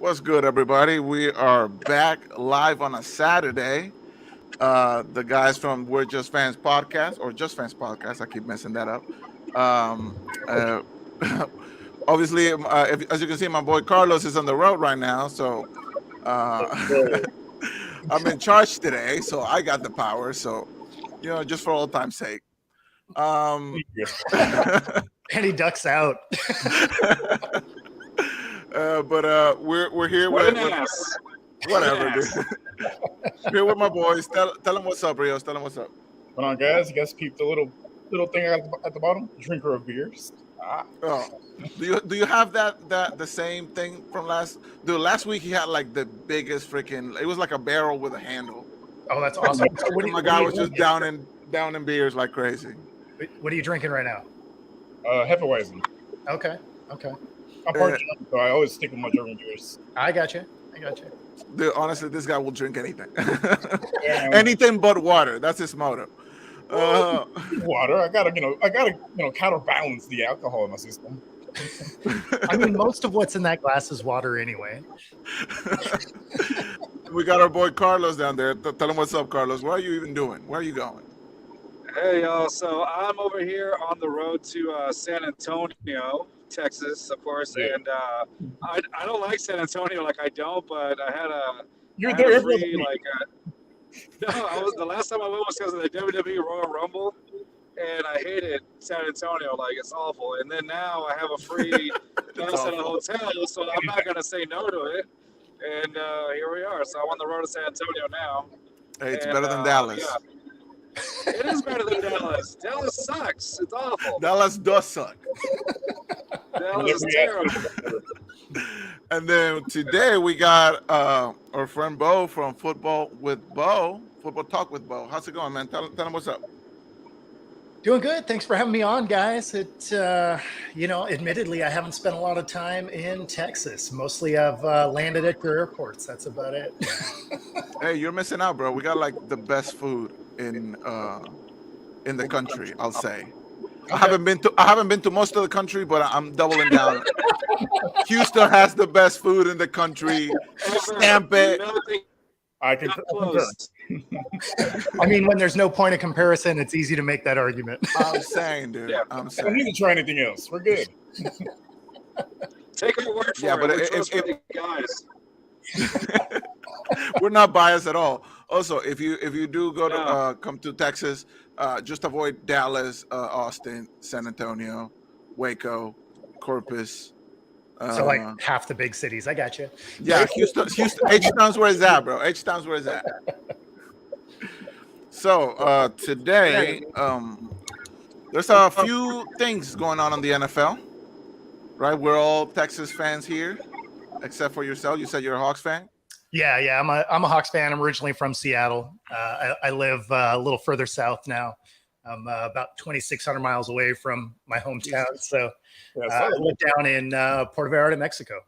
What's good, everybody? We are back live on a Saturday. The guys from We're Just Fans podcast, or Just Fans podcast, I keep messing that up. Um, uh, obviously, as you can see, my boy Carlos is on the road right now, so uh, I'm in charge today. So I got the power. So, just for old time's sake. And he ducks out. But we're here What with an ass. whatever, dude. Here with my boys. Tell them what's up, Rios. Tell them what's up. Hold on, guys. You guys peeped the little thing at the bottom? Drinker of beers. Oh, do you have that the same thing from last? Dude, last week he had like the biggest freaking. It was like a barrel with a handle. Oh, that's awesome. So My guy was just down in beers like crazy. What are you drinking right now? Hefeweizen. Okay. I'm part German, so I always stick with my German beers. I got you. Dude, honestly, this guy will drink anything. Yeah, Anything but water. That's his motto. water. I gotta counterbalance the alcohol in my system. I mean, most of what's in that glass is water anyway. We got our boy Carlos down there. Tell him what's up, Carlos. What are you even doing? Where are you going? Hey, y'all. So I'm over here on the road to San Antonio, Texas, of course. Yeah. And I don't like San Antonio, like I don't, but I had a. You're I had there a every free, other week. the last time I went was because of the WWE Royal Rumble, and I hated San Antonio, like it's awful. And then now I have a free house at a hotel, so I'm not gonna say no to it. And here we are. So I'm on the road to San Antonio now. Hey, it's better than Dallas. Yeah. It is better than Dallas. Dallas sucks. It's awful. Dallas does suck. Dallas is terrible. And then today we got our friend Bo from Football Talk with Bo. How's it going, man? Tell him what's up. Doing good. Thanks for having me on, guys. Admittedly, I haven't spent a lot of time in Texas. Mostly I've landed at your airports. That's about it. Hey, you're missing out, bro. We got like the best food in the country, I'll say. I haven't been to most of the country, but I'm doubling down. Houston has the best food in the country. Stamp it. I can. I mean, when there's no point of comparison, it's easy to make that argument. I'm saying, dude. Yeah. I'm I don't saying. need to try anything else. We're good. Take our word for Yeah, it. but We're if- trustworthy guys. We're not biased at all. Also, if you do go to No. come to Texas, just avoid Dallas, Austin, San Antonio, Waco, Corpus. So like half the big cities. I got you. Yeah, Houston, H-Town's where it's at, bro. H-Town's where it's at. So today, there's a few things going on in the NFL, right? We're all Texas fans here, except for yourself. You said you're a Hawks fan. Yeah. I'm a Hawks fan. I'm originally from Seattle. I live a little further south now. I'm about 2,600 miles away from my hometown. So I live down in Puerto Vallarta, Mexico.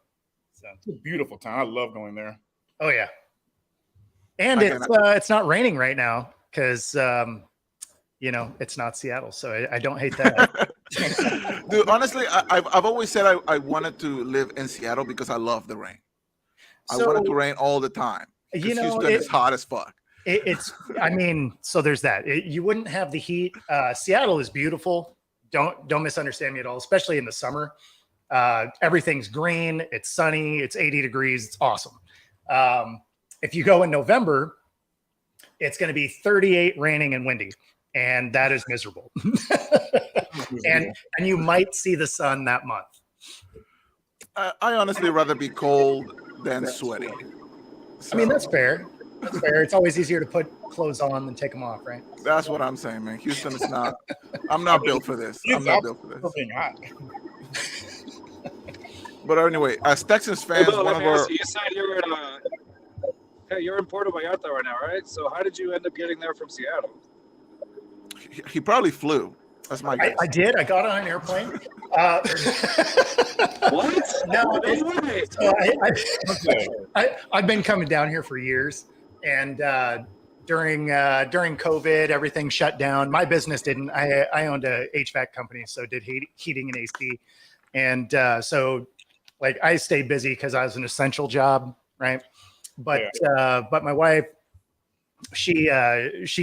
So It's a beautiful town. I love going there. oh yeah, and it's not raining right now because it's not Seattle, so I don't hate that. Dude, honestly, I've always said I wanted to live in Seattle because I love the rain. I want it to rain all the time. Because Houston is hot as fuck. So there's that. You wouldn't have the heat. Seattle is beautiful. Don't misunderstand me at all, especially in the summer. Everything's green. It's sunny. It's 80 degrees. It's awesome. If you go in November, it's going to be 38, raining and windy, and that is miserable. and you might see the sun that month. I honestly rather be cold than sweaty. I mean, that's fair. That's fair. It's always easier to put clothes on than take them off, right? That's what I'm saying, man. Houston is not. I'm not built for this. I'm not built for this. Being hot. But anyway, as Texas fans, Although, one let of me our ask you, you said you're in Puerto Vallarta right now, right? So how did you end up getting there from Seattle? he probably flew. That's my guess. I did. I got on an airplane. What? No, way. So I've been coming down here for years, and during COVID, everything shut down. My business didn't. I owned a HVAC company, so did heating and AC, and so like I stay busy because I was an essential job, right? But my wife, she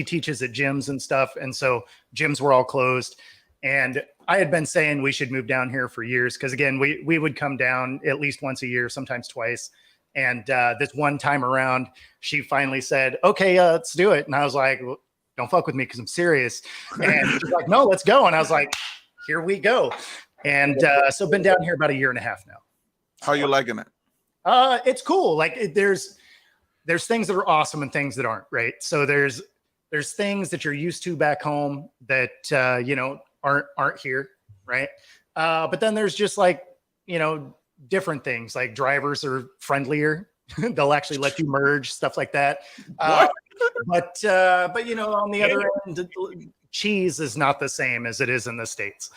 teaches at gyms and stuff, and so gyms were all closed. And I had been saying we should move down here for years because again, we would come down at least once a year, sometimes twice. And this one time around, she finally said, "Okay, let's do it." And I was like, well, "Don't fuck with me because I'm serious." And she's like, "No, let's go." And I was like, "Here we go." And so been down here about a year and a half now. How you liking it? It's cool. Like there's things that are awesome and things that aren't, right? So there's things that you're used to back home that aren't here, right? But then there's just like, different things, like drivers are friendlier. They'll actually let you merge, stuff like that. But on the other end, cheese is not the same as it is in the States.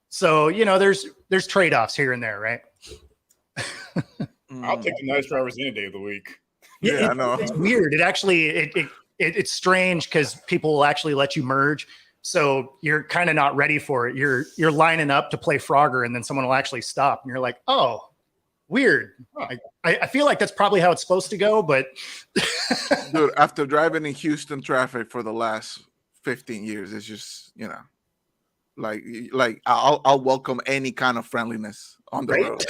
So there's trade-offs here and there, right? I'll take the nice drivers any day of the week. Yeah, I know. It's weird. It actually it's strange because people will actually let you merge. So you're kind of not ready for it. You're lining up to play Frogger, and then someone will actually stop, and you're like, "Oh, weird." Huh. I feel like that's probably how it's supposed to go, but Dude, after driving in Houston traffic for the last 15 years, it's just like I'll welcome any kind of friendliness on the road.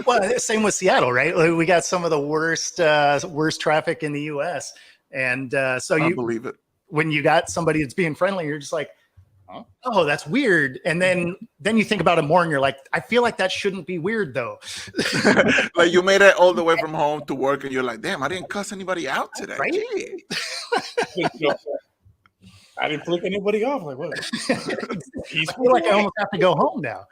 Well, same with Seattle, right? Like, we got some of the worst traffic in the U.S. And so I believe it. When you got somebody that's being friendly, you're just like, "Oh, that's weird." And then you think about it more, and you're like, "I feel like that shouldn't be weird, though." Like you made it all the way from home to work, and you're like, "Damn, I didn't cuss anybody out today." Right? Gee. I didn't flick anybody off. Like what? I feel like I almost have to go home now.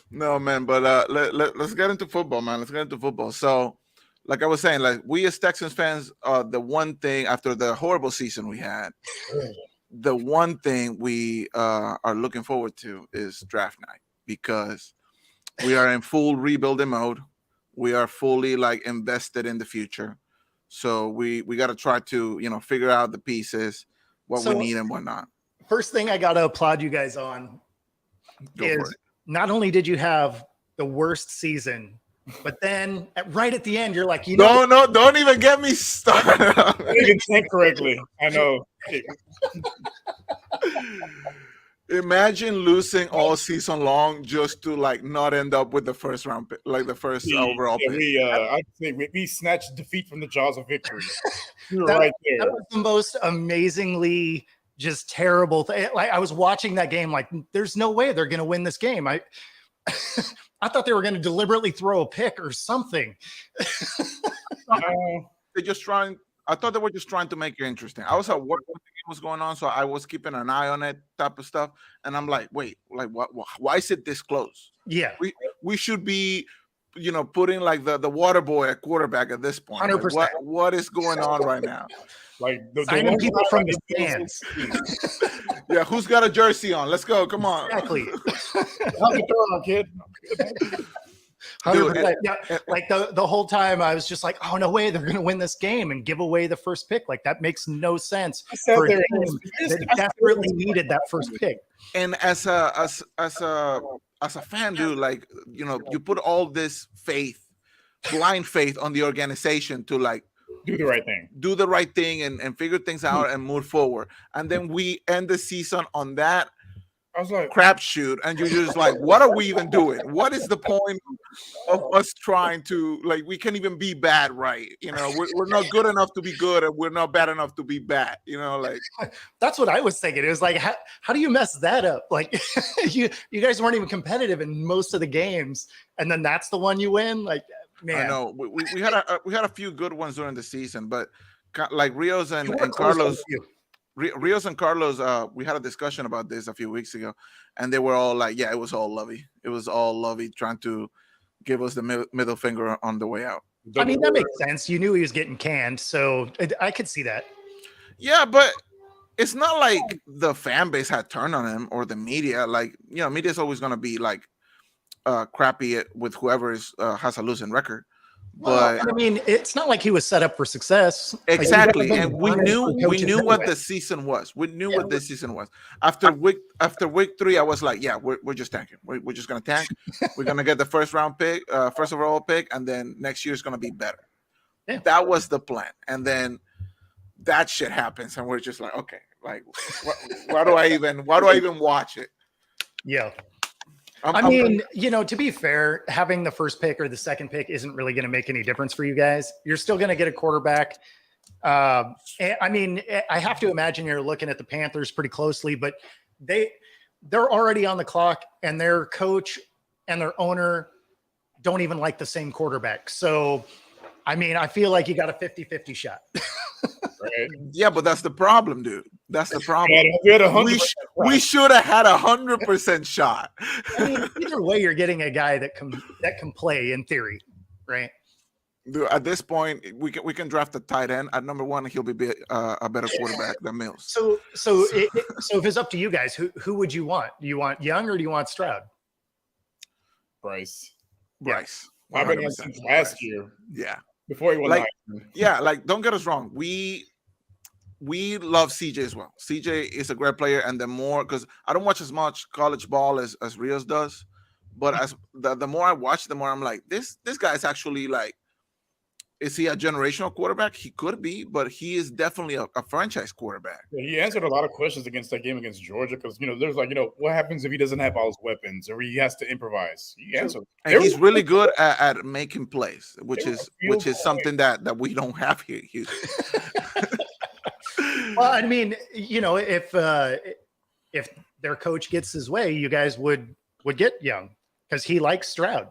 No, man, but let's get into football, man. Let's get into football. So, like I was saying, like we as Texans fans, the one thing after the horrible season we had, the one thing we are looking forward to is draft night because we are in full rebuilding mode. We are fully like invested in the future. So we got to try to, figure out the pieces, what we need and what not. First thing I got to applaud you guys on is not only did you have the worst season, but then right at the end, you're like, don't even get me started. I didn't even think correctly. I know. Imagine losing all season long just to like not end up with the first round pick, like the first overall pick. I'd say we snatched defeat from the jaws of victory. You were right there. That was the most amazingly just terrible thing. Like I was watching that game, like there's no way they're going to win this game. I thought they were going to deliberately throw a pick or something. They're just trying. I thought they were just trying to make it interesting. I was at work when the game was going on, so I was keeping an eye on it, type of stuff. And I'm like, wait, like what? Why is it this close? Yeah, we should be, putting like the water boy at quarterback at this point. 100%. Like, what is going on right now? Like signing people from the stands. Yeah, who's got a jersey on? Let's go. Come on. Exactly. How's it going, kid? 100%. Yeah, like the whole time I was just like, oh no way, they're going to win this game and give away the first pick. Like that makes no sense for a team that desperately needed that first pick. And as a fan, dude, like you put all this faith, blind faith, on the organization to like do the right thing and figure things out and move forward. And then we end the season on that I was like, crapshoot, and you're just like, what are we even doing? What is the point of us trying to, like, we can't even be bad, right? We're not good enough to be good, and we're not bad enough to be bad. Like that's what I was thinking. It was like, how do you mess that up? Like you guys weren't even competitive in most of the games, and then that's the one you win. Like, man, I know we had a few good ones during the season, but like Rios and Carlos. Rios and Carlos, we had a discussion about this a few weeks ago, and they were all like, yeah, it was all lovey. It was all lovey, trying to give us the middle finger on the way out. I mean, that makes sense. You knew he was getting canned, so I could see that. Yeah, but it's not like the fan base had turned on him or the media. Like, media is always going to be like crappy with whoever has a losing record. But I mean, it's not like he was set up for success. exactly, Like, and we knew what the season was. We knew what this season was. After week 3, I was like, yeah, we're just tanking. We're just gonna tank. We're gonna get the first round pick, first overall pick, and then next year is gonna be better. Yeah. That was the plan, and then that shit happens, and we're just like, okay, like, why do I even watch it? Yeah. I mean, to be fair, having the first pick or the second pick isn't really going to make any difference for you guys. You're still going to get a quarterback. I mean, I have to imagine you're looking at the Panthers pretty closely, but they're already on the clock, and their coach and their owner don't even like the same quarterback. So, I mean, I feel like you got a 50-50 shot. Right. Yeah, but that's the problem, dude. That's the problem. We We should have had 100% shot. I mean, either way, you're getting a guy that can play in theory, right? Dude, at this point, we can draft a tight end at number 1, and he'll be a better quarterback than Mills. So if it's up to you guys, who would you want? Do you want Young or do you want Stroud? Bryce. I've been on since last year. Yeah. Before he won Like, the Heisman. yeah, like, don't get us wrong. We love CJ as well. CJ is a great player, and the more, because I don't watch as much college ball as Rios does, but as the more I watch, the more I'm like, this guy is actually like, is he a generational quarterback? He could be, but he is definitely a franchise quarterback. Yeah, he answered a lot of questions against that game against Georgia because there's like what happens if he doesn't have all his weapons or he has to impose. He answered. And he's really good at making plays, which is something that we don't have here. Well, I mean, if their coach gets his way, you guys would get Young because he likes Stroud.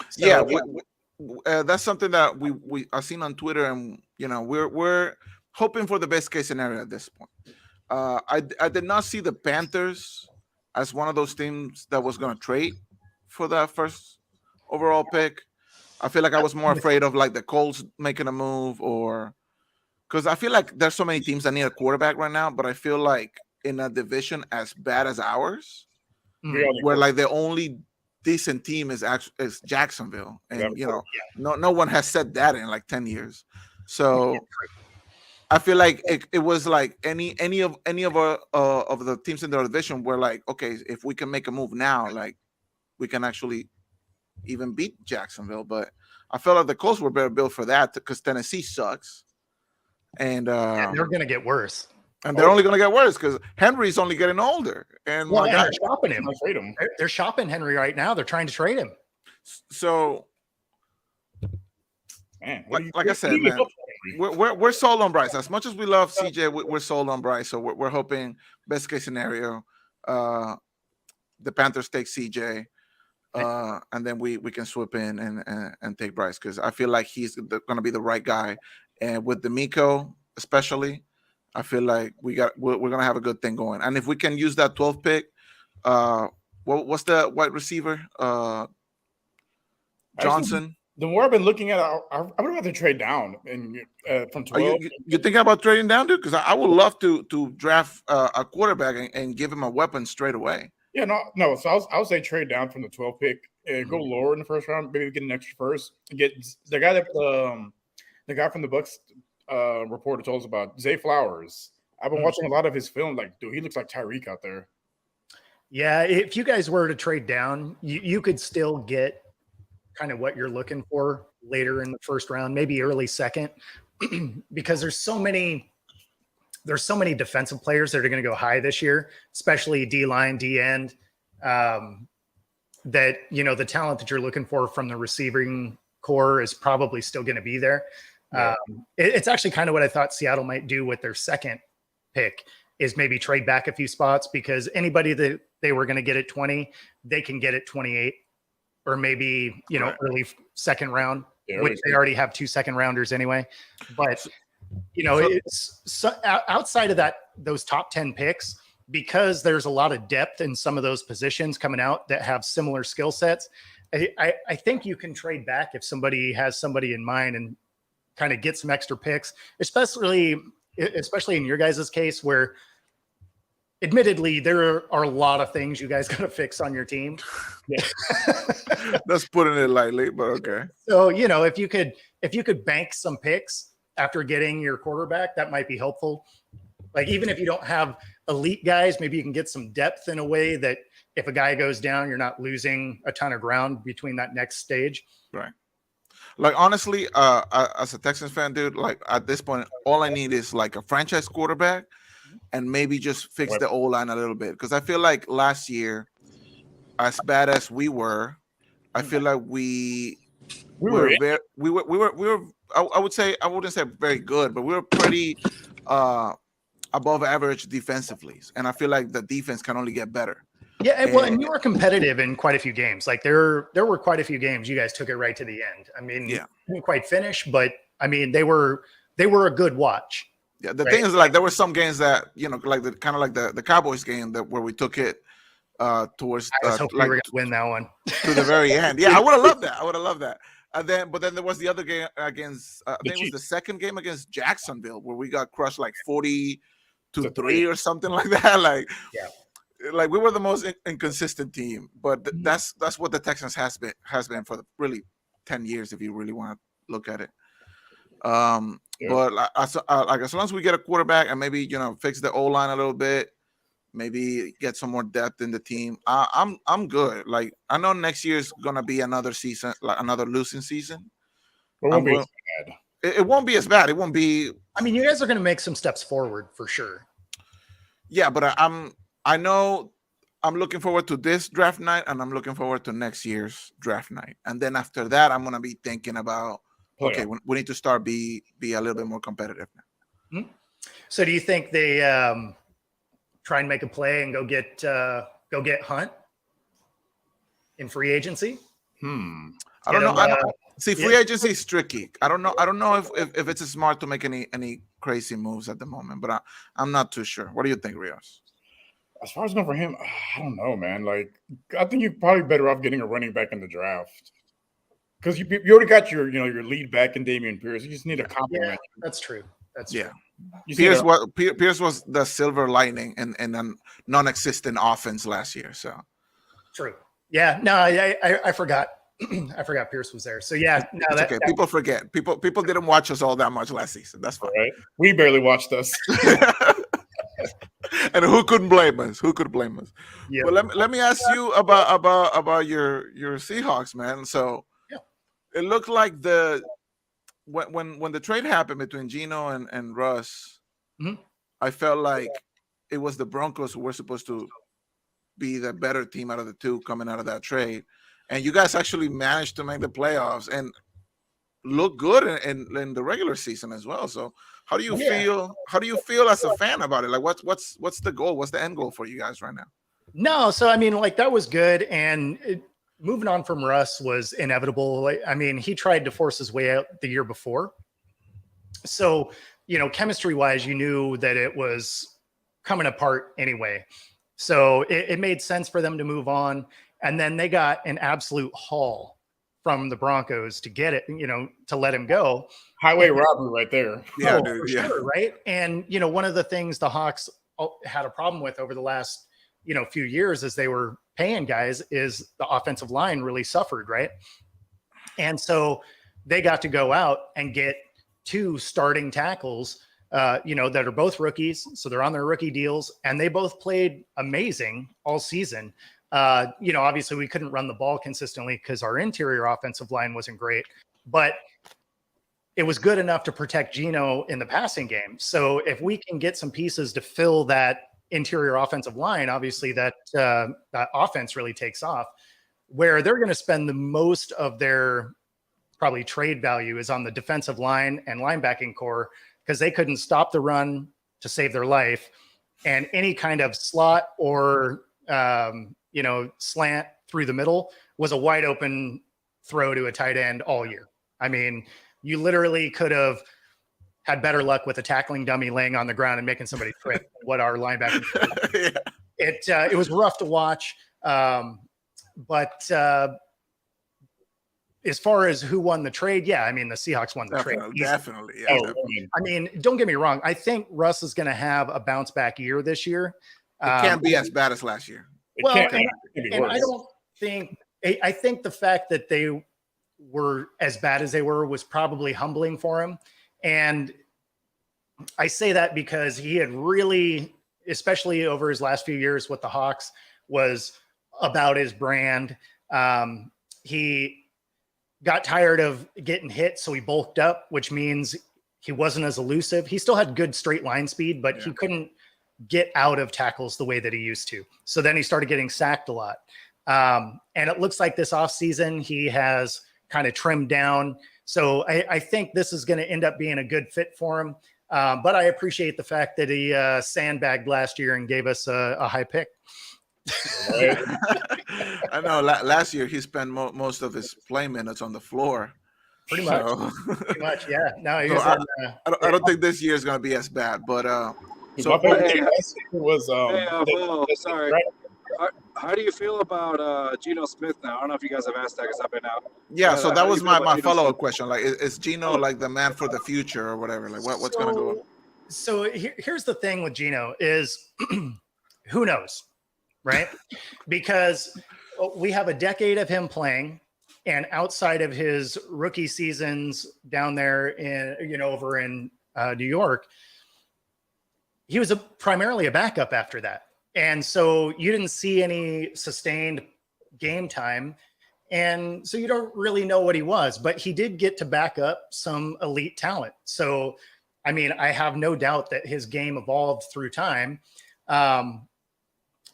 So, yeah, that's something that we are seen on Twitter, and we're hoping for the best case scenario at this point. I did not see the Panthers as one of those teams that was going to trade for that first overall pick. I feel like I was more afraid of like the Colts making a move, or because I feel like there's so many teams that need a quarterback right now, but I feel like in a division as bad as ours, where like the only decent team is Jacksonville, and no one has said that in like 10 years. So I feel like it was like any of the teams in the division were like, okay, if we can make a move now, like we can actually even beat Jacksonville. But I felt like the Colts were better built for that because Tennessee sucks, and they're going to get worse. And they're only going to get worse because Henry's only getting older. And they're shopping him. Trade him. They're shopping Henry right now. They're trying to trade him. So, man, like I said, man, we're sold on Bryce. As much as we love CJ, we're sold on Bryce. So we're hoping best case scenario, the Panthers take CJ, and then we can swoop in and take Bryce because I feel like he's going to be the right guy. And with D'Amico, especially, I feel like we're gonna have a good thing going, and if we can use that 12th pick, what's the wide receiver? Johnson. The more I've been looking at it, I would rather trade down and from 12. You thinking about trading down, dude? Because I would love to draft a quarterback and give him a weapon straight away. Yeah, no. So I would say trade down from the 12th pick and go lower in the first round, maybe get an extra first. Get the guy from the Bucks. Reporter told us about Zay Flowers. I've been watching a lot of his film. Like, dude, he looks like Tyreek out there. Yeah, if you guys were to trade down, you could still get kind of what you're looking for later in the first round, maybe early second, because there's so many defensive players that are going to go high this year, especially D-line, D-end, that the talent that you're looking for from the receiving core is probably still going to be there. Yeah. It's actually kind of what I thought Seattle might do with their second pick is maybe trade back a few spots because anybody that they were going to get at 20, they can get at 28 or maybe, early second round, which they already have 2 second rounders anyway. But, it's outside of those top 10 picks, because there's a lot of depth in some of those positions coming out that have similar skill sets. I think you can trade back if somebody has somebody in mind and kind of get some extra picks, especially in your guys' case where admittedly, there are a lot of things you guys got to fix on your team. That's putting it lightly, but okay. So, if you could bank some picks after getting your quarterback, that might be helpful. Like, even if you don't have elite guys, maybe you can get some depth in a way that if a guy goes down, you're not losing a ton of ground between that next stage. Right. Like, honestly, as a Texans fan, dude, like at this point, all I need is like a franchise quarterback and maybe just fix the O-line a little bit. Because I feel like last year, as bad as we were, I feel like we were I would say, I wouldn't say very good, but we were pretty above average defensively. And I feel like the defense can only get better. Yeah, and you were competitive in quite a few games. Like there were quite a few games you guys took it right to the end. I mean, didn't quite finish, but I mean they were a good watch. Yeah, the thing is, like, there were some games that like the Cowboys game where we took it towards. I was hoping we were going to win that one to the very end. Yeah, I would have loved that. But then there was the other game against. I think it was the second game against Jacksonville where we got crushed like 40-3 or something like that. Like, yeah. Like we were the most inconsistent team, but that's what the Texans has been for really 10 years if you really want to look at it. But like as long as we get a quarterback and maybe fix the O-line a little bit, maybe get some more depth in the team, I'm good. Like I know next year's gonna be another season, like another losing season. It won't be as bad. It won't be as bad. It won't be. I mean, you guys are going to make some steps forward for sure. Yeah, but I know I'm looking forward to this draft night, and I'm looking forward to next year's draft night. And then after that, I'm going to be thinking about, okay, we need to start be a little bit more competitive now. Mm-hmm. So do you think they try and make a play and go get Hunt in free agency? I don't know. See, free agency is tricky. I don't know if it's smart to make any crazy moves at the moment, but I'm not too sure. What do you think, Rios? As far as going for him, I don't know, man. Like, I think you're probably better off getting a running back in the draft because you already got your lead back in Dameon Pierce. You just need a compliment. Yeah, that's true. That's true. Pierce was the silver lining in a non-existent offense last year. So true. Yeah. No, I forgot. I forgot Pierce was there. So yeah, no, that's okay. People forget. People didn't watch us all that much last season. That's fine. Right. We barely watched us. And who couldn't blame us? Who could blame us? Yeah. Well, let me ask you about your Seahawks, man. So it looked like when the trade happened between Geno and Russ, I felt like it was the Broncos who were supposed to be the better team out of the two coming out of that trade. And you guys actually managed to make the playoffs and look good in the regular season as well. So how do you feel? How do you feel as a fan about it? Like what's the goal? What's the end goal for you guys right now? No, so I mean, like that was good, and moving on from Russ was inevitable. I mean, he tried to force his way out the year before, so chemistry wise, you knew that it was coming apart anyway. So it made sense for them to move on. And then they got an absolute haul from the Broncos to get it, to let him go. Highway robbery right there. Yeah, dude. Yeah. Sure, right. And, one of the things the Hawks had a problem with over the last, few years as they were paying guys is the offensive line really suffered. Right. And so they got to go out and get 2 starting tackles, that are both rookies. So they're on their rookie deals and they both played amazing all season. Obviously we couldn't run the ball consistently because our interior offensive line wasn't great, but it was good enough to protect Geno in the passing game. So if we can get some pieces to fill that interior offensive line, obviously that offense really takes off. Where they're going to spend the most of their probably trade value is on the defensive line and linebacking core because they couldn't stop the run to save their life, and any kind of slot or slant through the middle was a wide open throw to a tight end all year. I mean, you literally could have had better luck with a tackling dummy laying on the ground and making somebody trip. What our linebackers did. It was rough to watch. But as far as who won the trade, yeah, I mean, the Seahawks won the trade. Definitely. Yeah, I mean, don't get me wrong. I think Russ is going to have a bounce back year this year. It can't be as bad as last year. It Well, can't, and, it can be and worse. I don't think I think the fact that they were as bad as they were was probably humbling for him. And I say that because he had really, especially over his last few years with the Hawks, was about his brand. He got tired of getting hit, so he bulked up, which means he wasn't as elusive. He still had good straight line speed, but he couldn't get out of tackles the way that he used to. So then he started getting sacked a lot. And it looks like this offseason he has kind of trimmed down. So I think this is going to end up being a good fit for him. But I appreciate the fact that he sandbagged last year and gave us a high pick. I know. Last year he spent most of his play minutes on the floor. Pretty much. So, Pretty much, yeah. No, he so was I don't think this year is going to be as bad. But My favorite team last year was Bo, sorry. How do you feel about Geno Smith now? I don't know if you guys have asked that because I've been out. yeah. So How that do you was feel about my Geno follow-up Smith? question. Like, is Geno like the man for the future or whatever? Like, what's going to go? So here's the thing with Geno is who knows, right? Because we have a decade of him playing, and outside of his rookie seasons down there in over in New York, he was primarily a backup after that. And so you didn't see any sustained game time. And so you don't really know what he was, but he did get to back up some elite talent. So, I mean, I have no doubt that his game evolved through time.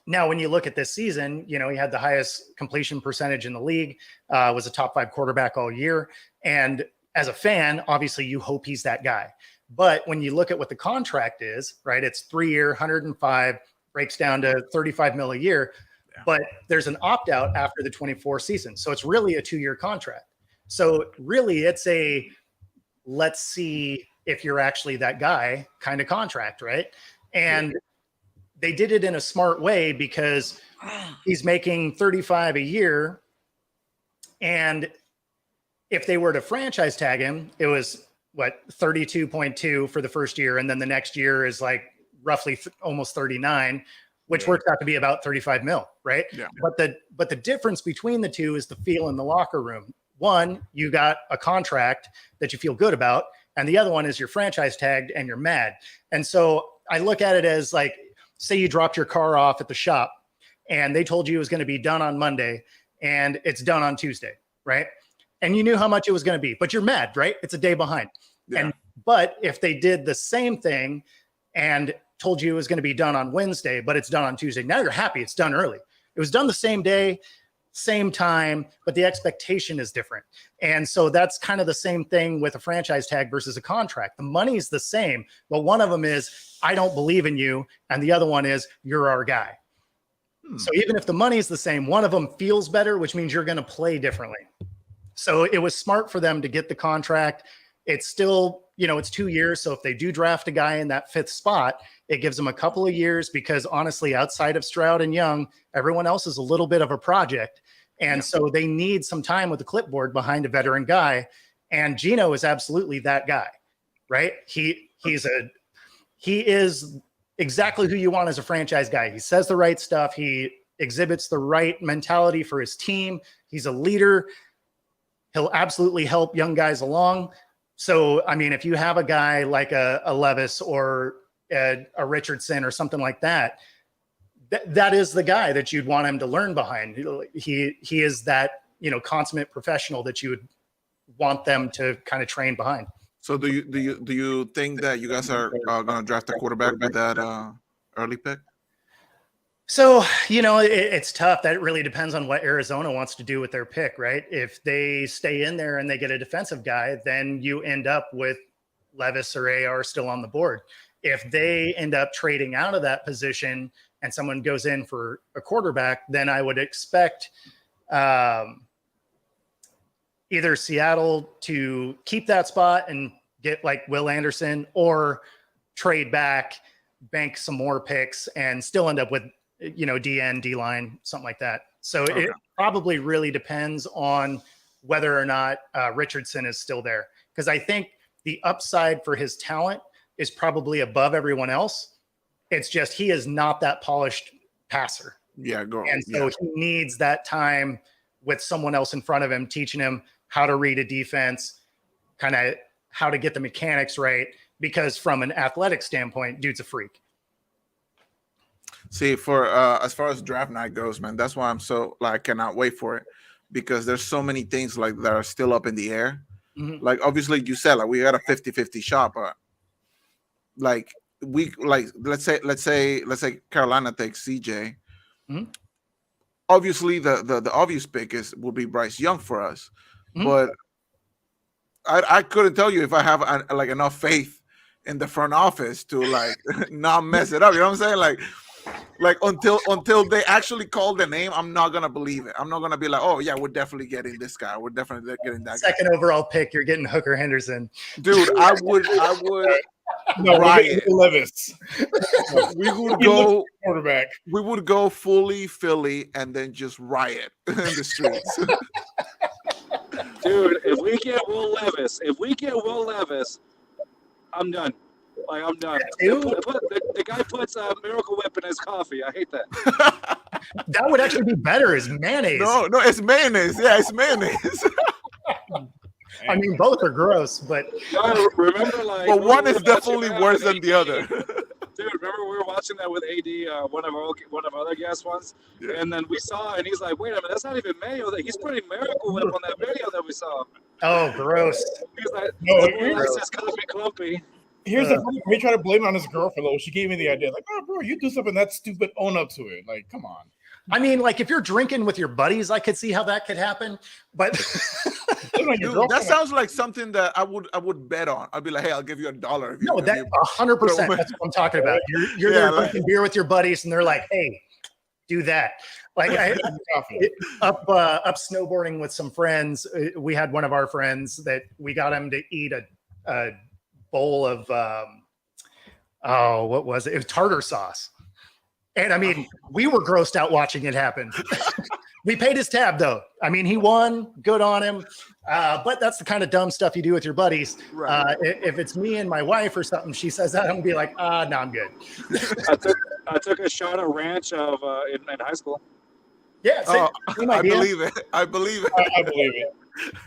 Now, when you look at this season, he had the highest completion percentage in the league, was a top 5 quarterback all year. And as a fan, obviously you hope he's that guy. But when you look at what the contract is, right, it's 3-year, 105, breaks down to 35 mil a year, but there's an opt-out after the 24 season. So it's really a 2-year contract. So really it's a, let's see if you're actually that guy kind of contract, right? And they did it in a smart way because he's making 35 a year. And if they were to franchise tag him, it was 32.2 for the first year. And then the next year is like roughly almost 39, which works out to be about 35 mil, right? Yeah. But the difference between the two is the feel in the locker room. One, you got a contract that you feel good about, and the other one is you're franchise tagged and you're mad. And so I look at it as like, say you dropped your car off at the shop and they told you it was going to be done on Monday and it's done on Tuesday, right? And you knew how much it was going to be, but you're mad, right? It's a day behind. Yeah. But if they did the same thing and told you it was going to be done on Wednesday, but it's done on Tuesday, now you're happy it's done early. It was done the same day, same time, but the expectation is different. And so that's kind of the same thing with a franchise tag versus a contract. The money's the same, but one of them is, I don't believe in you. And the other one is, you're our guy. So even if the money's the same, one of them feels better, which means you're going to play differently. So it was smart for them to get the contract. It's still, it's 2 years. So if they do draft a guy in that 5th spot, it gives them a couple of years because honestly, outside of Stroud and Young, everyone else is a little bit of a project. And so they need some time with the clipboard behind a veteran guy. And Geno is absolutely that guy, right? He is exactly who you want as a franchise guy. He says the right stuff. He exhibits the right mentality for his team. He's a leader. He'll absolutely help young guys along. So, I mean, if you have a guy like a Levis or a Richardson or something like that, that is the guy that you'd want him to learn behind. He is that, consummate professional that you would want them to kind of train behind. So do you think that you guys are going to draft a quarterback with that early pick? So, it's tough. That really depends on what Arizona wants to do with their pick, right? If they stay in there and they get a defensive guy, then you end up with Levis or AR still on the board. If they end up trading out of that position and someone goes in for a quarterback, then I would expect either Seattle to keep that spot and get like Will Anderson, or trade back, bank some more picks, and still end up with DN, D-line, something like that. So It probably really depends on whether or not Richardson is still there. Because I think the upside for his talent is probably above everyone else. It's just he is not that polished passer. Yeah, go. And so he needs that time with someone else in front of him, teaching him how to read a defense, kind of how to get the mechanics right. Because from an athletic standpoint, dude's a freak. See, for as far as draft night goes, man, that's why I'm so like cannot wait for it, because there's so many things like that are still up in the air. Mhm. Like obviously you said like we got a 50-50 shot, but like we like let's say Carolina takes CJ. Mhm. Obviously the obvious pick will be Bryce Young for us, Mhm. but I couldn't tell you if I have like enough faith in the front office to like not mess it up. You know what I'm saying? Like until they actually call the name, I'm not gonna believe it. I'm not gonna be like, oh yeah, we're definitely getting this guy. We're definitely getting that guy. Second overall pick, you're getting Hooker Henderson. Dude, I would No, riot. Levis. We would He go looks quarterback. we would go fully Philly and then just riot in the streets. Dude, if we get Will Levis, I'm done. Like, I'm done. The guy puts a Miracle Whip in his coffee. I hate that. That would actually be better as mayonnaise. No, it's mayonnaise. Yeah, it's mayonnaise. I mean, both are gross, but No, remember, like, But we one were is watching definitely that worse with than the AD. other. Dude, remember we were watching that with AD, one of our other guests once, Yeah. and then we saw, and he's like, "Wait a minute, that's not even mayo. He's putting Miracle Whip on that video that we saw." oh, gross. He's like, No, "This is coffee clumpy." Here's the funny part. He tried to blame it on his girlfriend, though. She gave me the idea. Like, oh, bro, you do something that stupid, own up to it. Like, come on. I mean, like if you're drinking with your buddies, I could see how that could happen. But Blame it on your Dude, that girlfriend. sounds like something that I would bet on. I'd be like, hey, I'll give you $1 if you. no, if that you- 100%. That's what I'm talking about. You're Yeah, there like- drinking beer with your buddies, and they're like, "Hey, do that." Like Coffee. up snowboarding with some friends. We had one of our friends that we got him to eat a bowl of what was it? It was tartar sauce. And I mean, we were grossed out watching it happen. We paid his tab though. I mean, he won. Good on him. But that's the kind of dumb stuff you do with your buddies. Right. If it's me and my wife or something, she says that, I'm gonna be like, no, I'm good. I took a shot of ranch in high school. Yeah, same, Oh, same I idea. believe it. I believe it. I believe it.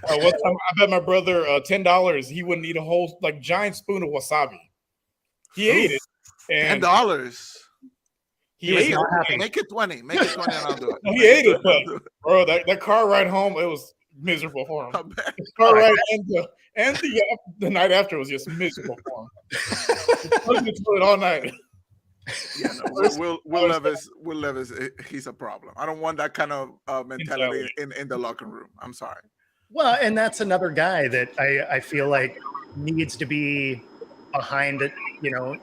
One time I bet my brother $10 he wouldn't eat a whole like giant spoon of wasabi. He ate it, and $10. he ate it. not happy. Make it 20. Make it 20 and I'll do it. He ate it, but bro, that car ride home, it was miserable for him. I bet. The car ride and the night after was just miserable for him. He was into it all night. Yeah, no, Will Levis, he's a problem. I don't want that kind of mentality in the locker room. I'm sorry. Well, and that's another guy that I feel like needs to be behind it, you know.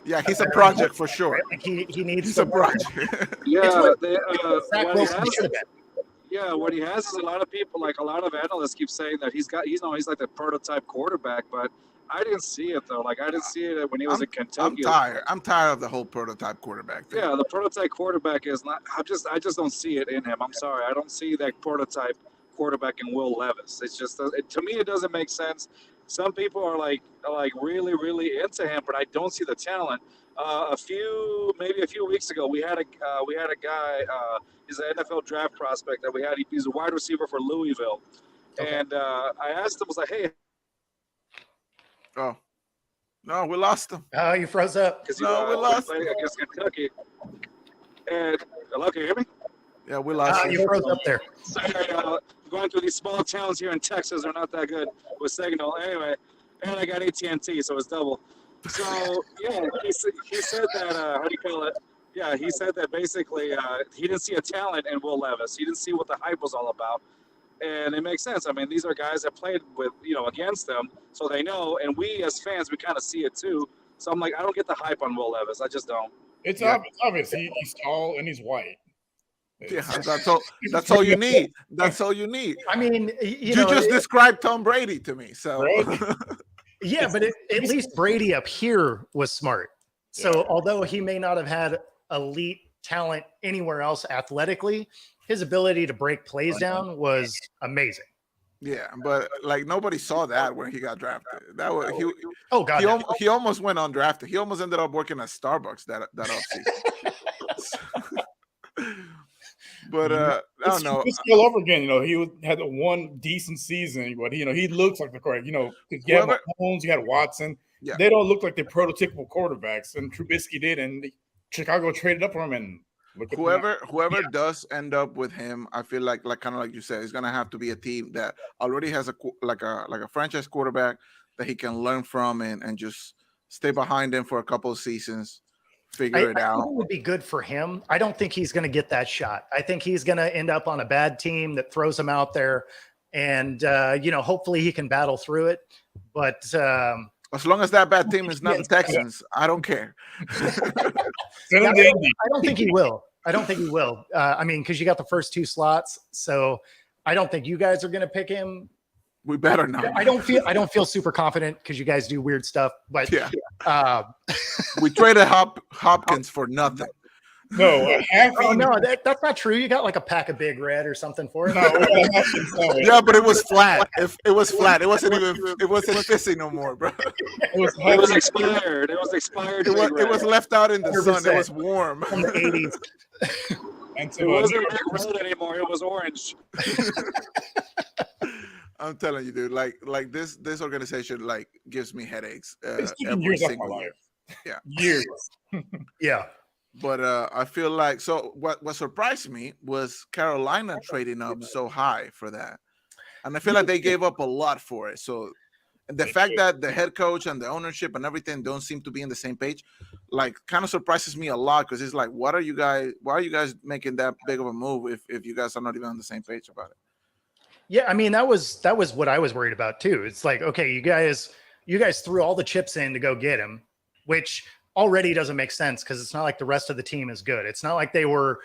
Yeah, he's a project for sure. Like he needs He's a some work. project. Yeah, what- they, Zach what he Wilson has, should have been. yeah, what he has is a lot of people, like a lot of analysts, keep saying that he's like the prototype quarterback, but I didn't see it though. Like I didn't see it when he was in I'm Kentucky. tired. I'm tired of the whole prototype quarterback thing. Yeah, the prototype quarterback is not. I just don't see it in him. I'm sorry, I don't see that prototype quarterback in Will Levis. It's just to me, it doesn't make sense. Some people are like really really into him, but I don't see the talent. Maybe a few weeks ago, we had a guy. He's an NFL draft prospect that we had. He's a wide receiver for Louisville, and I asked him, I was like, hey, Oh, no, we lost him. Oh, you froze up. because No, we lost. playing against Kentucky. And hello, can you hear me? Yeah, we lost You him. froze up there. Sorry, going through these small towns here in Texas are not that good with signal. Anyway, and I got AT&T, so it's double. So yeah, he said that. How do you call it? Yeah, he said that basically he didn't see a talent in Will Levis. He didn't see what the hype was all about, and it makes sense. I mean, these are guys that played with against them, so they know. And we as fans, we kind of see it too. So I'm like, I don't get the hype on Will Levis. I just don't. It's Yeah. obvious. He's tall and he's white. Yeah, that's all you need. That's all you need. I mean, You know, just described Tom Brady to me. So Right? yeah, but at least Brady up here was smart. So Yeah. although he may not have had elite talent anywhere else athletically, his ability to break plays down was amazing. Yeah, but like nobody saw that when he got drafted. That was Oh God, no. he almost went undrafted. He almost ended up working at Starbucks that offseason. But I don't know. It's all over again. He had the one decent season, but he looks like the quarterback. You had Whoever- Mahomes, you had Watson. Yeah. They don't look like the prototypical quarterbacks, and Trubisky did, and Chicago traded up for him. And look at Whoever does end up with him, I feel like kind of like you said, it's gonna have to be a team that already has a franchise quarterback that he can learn from and just stay behind him for a couple of seasons, figure it I out. think it would be good for him. I don't think he's going to get that shot. I think he's going to end up on a bad team that throws him out there, and hopefully he can battle through it. But As long as that bad team is not the Texans, I don't care. Send him to Indy. I don't think he will. I mean, because you got the first two slots, so I don't think you guys are going to pick him. We better not. I don't feel super confident because you guys do weird stuff. But Yeah. uh, We traded Hopkins for nothing. No, oh no, that's not true. You got like a pack of Big Red or something for it. no, it Yeah, but it was flat. It was flat. It wasn't fissy no more, bro. was It was expired. It was expired. It was left out in the sun. It 100%. was warm. From the 80s. and It wasn't red anymore. It was orange. I'm telling you, dude. Like this organization like gives me headaches It's taken every years off my single life. year. Yeah. Years. Yeah. But I feel like what surprised me was Carolina trading up so high for that, and I feel like they gave up a lot for it. So and the fact that the head coach and the ownership and everything don't seem to be in the same page, like kind of surprises me a lot because it's like, why are you guys making that big of a move if you guys are not even on the same page about it? Yeah, I mean that was what I was worried about too. It's like, okay, you guys threw all the chips in to go get him, which already doesn't make sense because it's not like the rest of the team is good. It's not like we're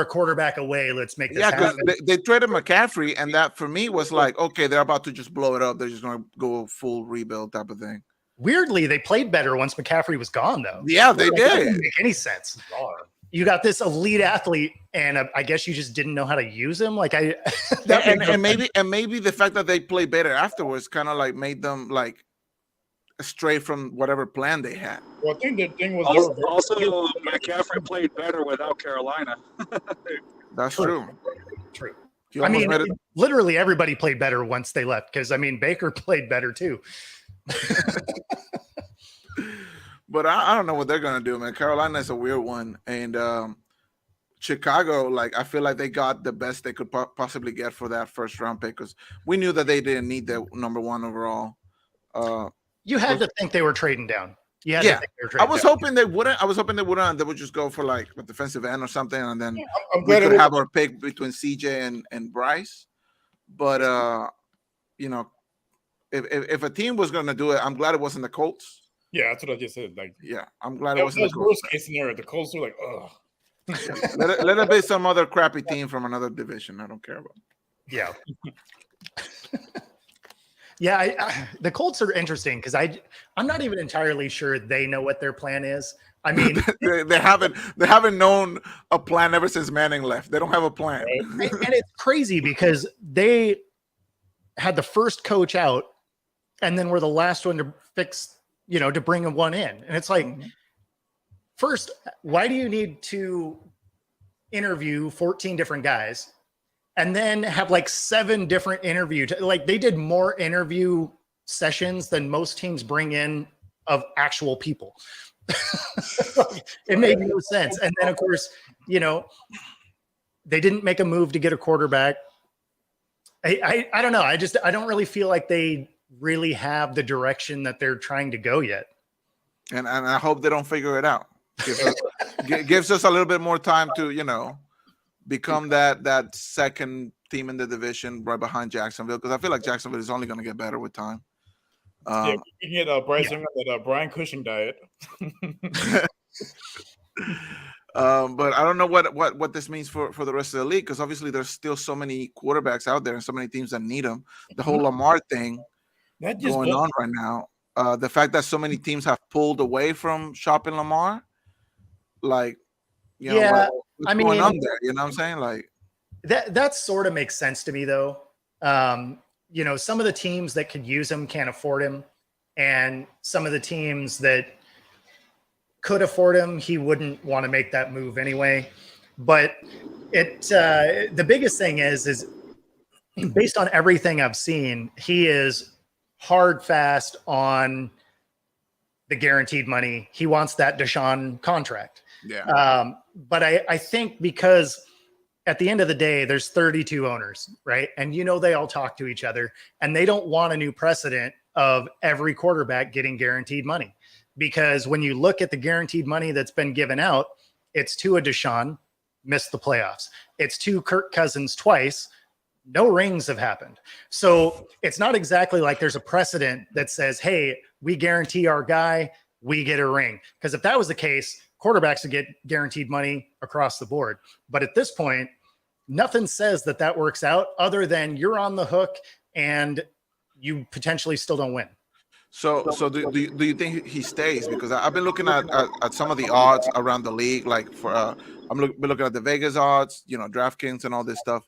a quarterback away. Let's make this because happen. they traded McCaffrey, and that for me was like, okay, they're about to just blow it up. They're just going to go full rebuild type of thing. Weirdly, they played better once McCaffrey was gone, though. Yeah, they That doesn't did. make any sense. You got this elite athlete, and I guess you just didn't know how to use him. Like And maybe the fact that they played better afterwards kind of like made them like stray from whatever plan they had. Well, I think the thing was Also, McCaffrey played better without Carolina. That's True. true. True. He I almost mean, made it. literally everybody played better once they left because I mean Baker played better too. But I don't know what they're gonna do, man. Carolina is a weird one, and Chicago, like I feel like they got the best they could possibly get for that first round pick because we knew that they didn't need the number one overall. You had to think they were trading down. Yeah. To think they were I trading was down. hoping they wouldn't. And they would just go for like a defensive end or something, and then I'm we glad could it have our pick between CJ and Bryce. But if a team was gonna do it, I'm glad it wasn't the Colts. Yeah, that's what I just said. Like Yeah, I'm glad it that wasn't was the Colts. worst case scenario. The Colts were like, ugh. Let it be some other crappy team from another division. I don't care about. Yeah. Yeah, the Colts are interesting because I'm not even entirely sure they know what their plan is. I mean, They haven't known a plan ever since Manning left. They don't have a plan. and it's crazy because they had the first coach out and then were the last one to fix, to bring one in. And it's like, first, why do you need to interview 14 different guys and then have like 7 different like they did more interview sessions than most teams bring in of actual people. It made no sense. And then of course, they didn't make a move to get a quarterback. I don't know. I don't really feel like they really have the direction that they're trying to go yet. And I hope they don't figure it out. Gives us a little bit more time to, become that second team in the division right behind Jacksonville. Because I feel like Jacksonville is only going to get better with time. Yeah, we can get Bryce Young on that Brian Cushing diet. But I don't know what this means for the rest of the league because obviously there's still so many quarterbacks out there and so many teams that need them. The whole Lamar thing That just going on right now. The fact that so many teams have pulled away from shopping Lamar, like, Yeah, what's I mean, going on there? You know what I'm saying? Like that sort of makes sense to me though. some of the teams that could use him can't afford him. And some of the teams that could afford him, he wouldn't want to make that move anyway. But the biggest thing is based on everything I've seen, he is hard fast on the guaranteed money. He wants that Deshaun contract. Yeah. But I think because at the end of the day, there's 32 owners, right? And they all talk to each other, and they don't want a new precedent of every quarterback getting guaranteed money. Because when you look at the guaranteed money that's been given out, it's to a Deshaun, missed the playoffs. It's to Kirk Cousins twice. No rings have happened. So it's not exactly like there's a precedent that says, hey, we guarantee our guy, we get a ring. Because if that was the case, quarterbacks would get guaranteed money across the board. But at this point, nothing says that works out other than you're on the hook and you potentially still don't win. So do you think he stays? Because I've been looking at some of the odds around the league, like for been looking at the Vegas odds, DraftKings and all this stuff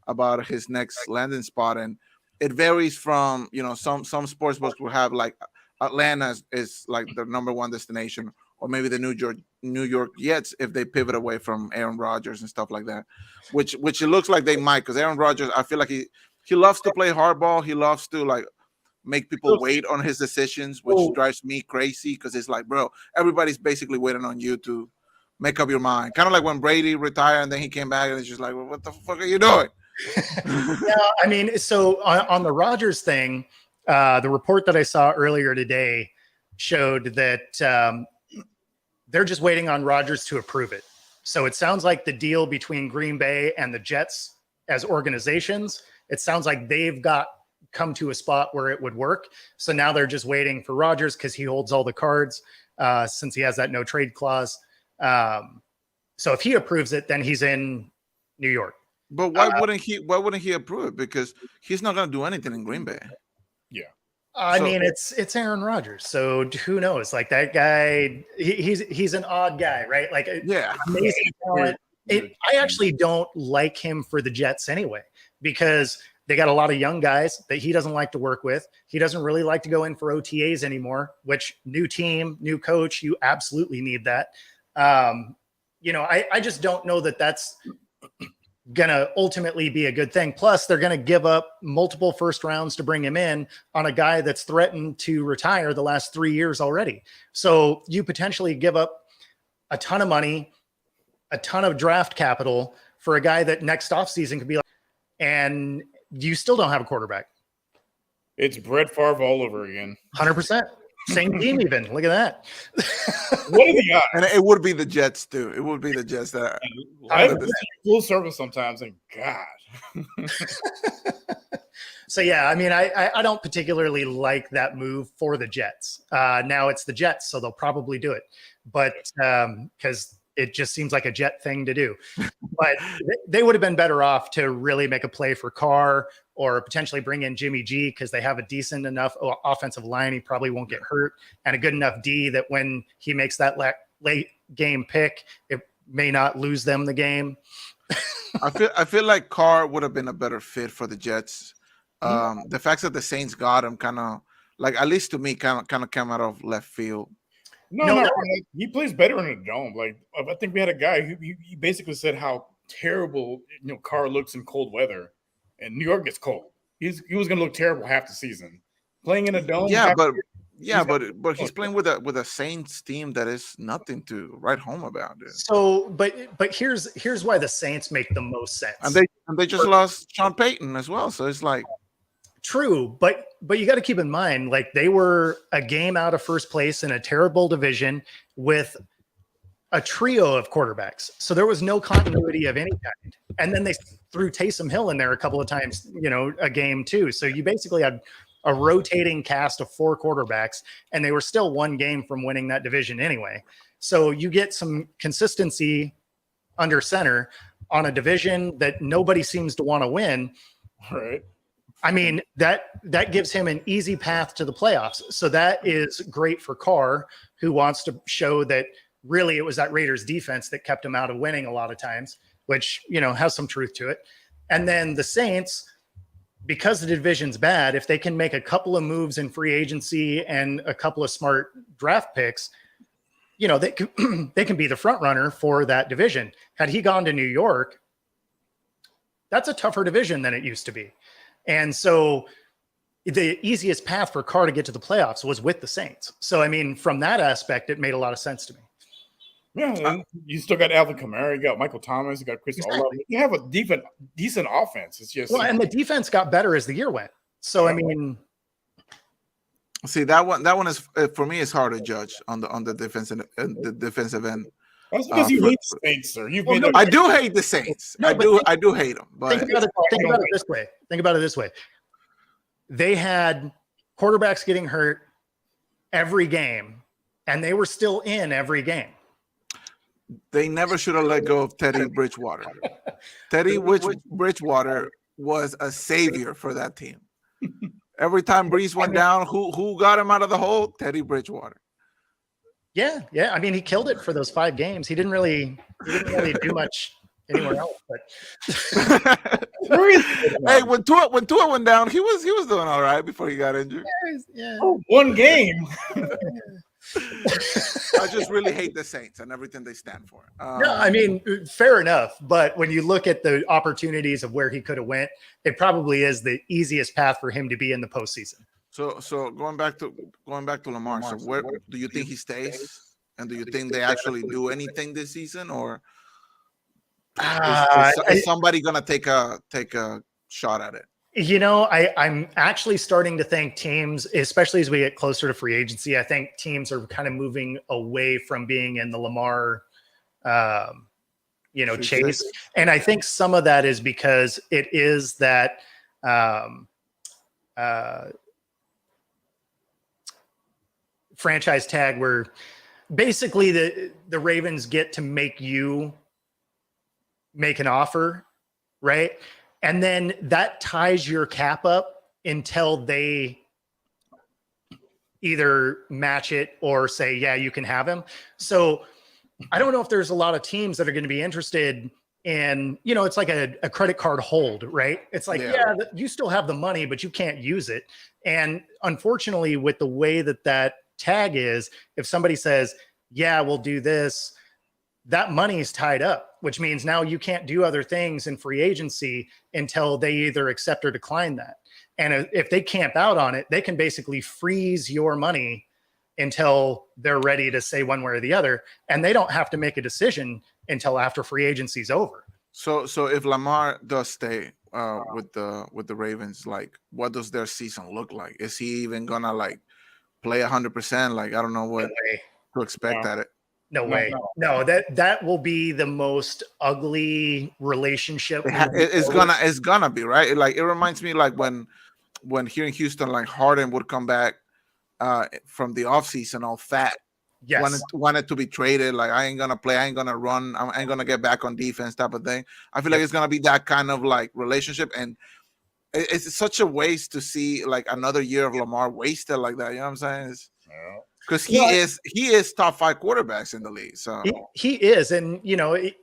about his next landing spot, and it varies from some sportsbooks will have like Atlanta is like the number one destination, or maybe the New York Jets if they pivot away from Aaron Rodgers and stuff like that, which it looks like they might, because Aaron Rodgers, I feel like he loves to play hardball. He loves to like make people wait on his decisions, which drives me crazy, because it's like, bro, everybody's basically waiting on you to make up your mind. Kind of like when Brady retired and then he came back and it's just like, well, what the fuck are you doing? Yeah, I mean, so on the Rodgers thing, the report that I saw earlier today showed that they're just waiting on Rodgers to approve it. So it sounds like the deal between Green Bay and the Jets as organizations, it sounds like they've come to a spot where it would work. So now they're just waiting for Rodgers because he holds all the cards since he has that no trade clause. So if he approves it, then he's in New York. But why wouldn't he approve it? Because he's not going to do anything in Green Bay. Yeah. I mean, it's Aaron Rodgers, so who knows? Like that guy, he's an odd guy, right? Like, yeah, amazing talent. I actually don't like him for the Jets anyway, because they got a lot of young guys that he doesn't like to work with. He doesn't really like to go in for OTAs anymore, which new team, new coach, you absolutely need that. I just don't know that that's going to ultimately be a good thing. Plus, they're going to give up multiple first rounds to bring him in on a guy that's threatened to retire the last 3 years already. So you potentially give up a ton of money, a ton of draft capital for a guy that next offseason could be like, and you still don't have a quarterback. It's Brett Favre all over again. 100%. Same team even. Look at that. What are the odds? And it would be the Jets too. It would be the Jets that I full service sometimes, and God. So yeah, I mean, I don't particularly like that move for the Jets. Now it's the Jets, so they'll probably do it, but because it just seems like a Jet thing to do. But they would have been better off to really make a play for Carr, or potentially bring in Jimmy G, because they have a decent enough offensive line. He probably won't get hurt, and a good enough D that when he makes that late game pick, it may not lose them the game. I feel like Carr would have been a better fit for the Jets. The fact that the Saints got him kind of, like, at least to me, kind of came out of left field. No, he plays better in a dome. Like, I think we had a guy who he basically said how terrible Carr looks in cold weather, and New York gets cold. He was going to look terrible half the season playing in a dome. But he's playing with a Saints team that is nothing to write home about. Dude. So, but here's why the Saints make the most sense. And they just lost Sean Payton as well, so it's like. True, but you got to keep in mind, like, they were a game out of first place in a terrible division with a trio of quarterbacks. So there was no continuity of any kind. And then they threw Taysom Hill in there a couple of times, a game too. So you basically had a rotating cast of 4 quarterbacks, and they were still one game from winning that division anyway. So you get some consistency under center on a division that nobody seems to want to win. Right. I mean, that gives him an easy path to the playoffs. So that is great for Carr, who wants to show that really it was that Raiders defense that kept him out of winning a lot of times, which, has some truth to it. And then the Saints, because the division's bad, if they can make a couple of moves in free agency and a couple of smart draft picks, they can, they can be the front runner for that division. Had he gone to New York, that's a tougher division than it used to be. And so the easiest path for Carr to get to the playoffs was with the Saints. So, I mean, from that aspect, it made a lot of sense to me. Yeah, you still got Alvin Kamara, you got Michael Thomas, you got Chris Olave. You have a decent offense. It's just and the defense got better as the year went. So, I mean, see that one is for me is hard to judge on the defensive end. That's because you hate the Saints, sir. I do hate the Saints. I do hate them. But think about it this way. Think about it this way. They had quarterbacks getting hurt every game, and they were still in every game. They never should have let go of Teddy Bridgewater. Teddy Bridgewater was a savior for that team. Every time Breeze went down, who got him out of the hole? Teddy Bridgewater. Yeah. I mean, he killed it for those 5 games. He didn't really do much anywhere else. But hey, when Tua went down, he was doing all right before he got injured. Yeah. Oh, one game. I just really hate the Saints and everything they stand for. No, I mean, fair enough. But when you look at the opportunities of where he could have went, it probably is the easiest path for him to be in the postseason. So going back to Lamar. So where do you think he stays? And do you think they actually do anything this season, or is somebody gonna take a shot at it? I'm actually starting to think teams, especially as we get closer to free agency, I think teams are kind of moving away from being in the Lamar, chase. And I think some of that is because it is that franchise tag where basically the Ravens get to make you make an offer, right? And then that ties your cap up until they either match it or say, yeah, you can have him. So I don't know if there's a lot of teams that are going to be interested in, it's like a credit card hold, right? It's like, yeah, you still have the money, but you can't use it. And unfortunately, with the way that tag is, if somebody says, yeah, we'll do this, that money is tied up, which means now you can't do other things in free agency until they either accept or decline that. And if they camp out on it, they can basically freeze your money until they're ready to say one way or the other. And they don't have to make a decision until after free agency is over. So if Lamar does stay with the Ravens, like, what does their season look like? Is he even gonna play 100%? Like, I don't know what to expect at it. No way. No, that will be the most ugly relationship. It's gonna be, right. Like, it reminds me when here in Houston, like Harden would come back from the offseason all fat. Yes. Wanted to be traded. Like, I ain't gonna play, I ain't gonna run, I ain't gonna get back on defense type of thing. I feel like it's gonna be that kind of relationship, and it's such a waste to see another year of Lamar wasted like that. You know what I'm saying? Because he is top 5 quarterbacks in the league. So he is, and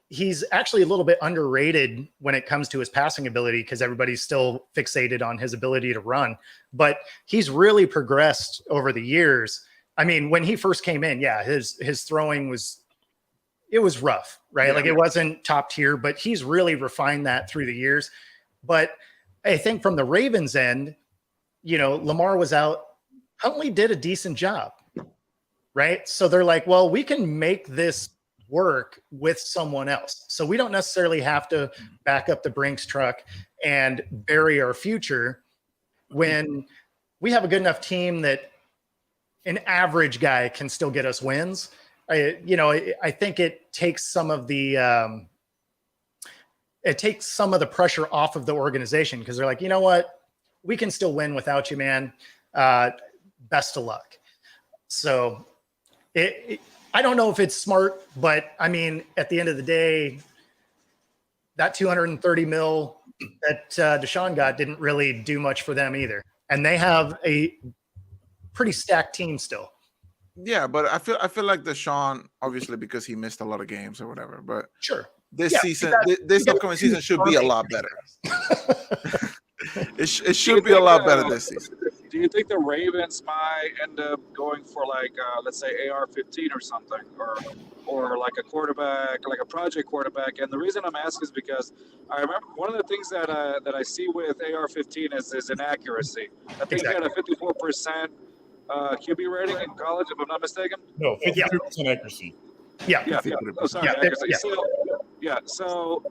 he's actually a little bit underrated when it comes to his passing ability, because everybody's still fixated on his ability to run. But he's really progressed over the years. I mean, when he first came in, his throwing was rough, right? Yeah. It wasn't top tier, but he's really refined that through the years. But I think from the Ravens end, Lamar was out. Huntley did a decent job. Right. So they're like, well, we can make this work with someone else. So we don't necessarily have to back up the Brinks truck and bury our future when we have a good enough team that an average guy can still get us wins. I think it takes some of the pressure off of the organization, because they're like, you know what, we can still win without you, man. Best of luck. So I don't know if it's smart, but I mean, at the end of the day, that $230 million that Deshaun got didn't really do much for them either. And they have a pretty stacked team still. Yeah, but I feel like Deshaun, obviously because he missed a lot of games or whatever, but sure. This season, this upcoming season should be a lot better. It should be a lot better this season. Do you think the Ravens might end up going for like let's say AR-15 or something, or like a quarterback, like a project quarterback? And the reason I'm asking is because I remember one of the things that I see with AR-15 is inaccuracy. I think he had a 54% QB rating in college, if I'm not mistaken. No, 53% accuracy. Yeah. Oh, sorry, accuracy. So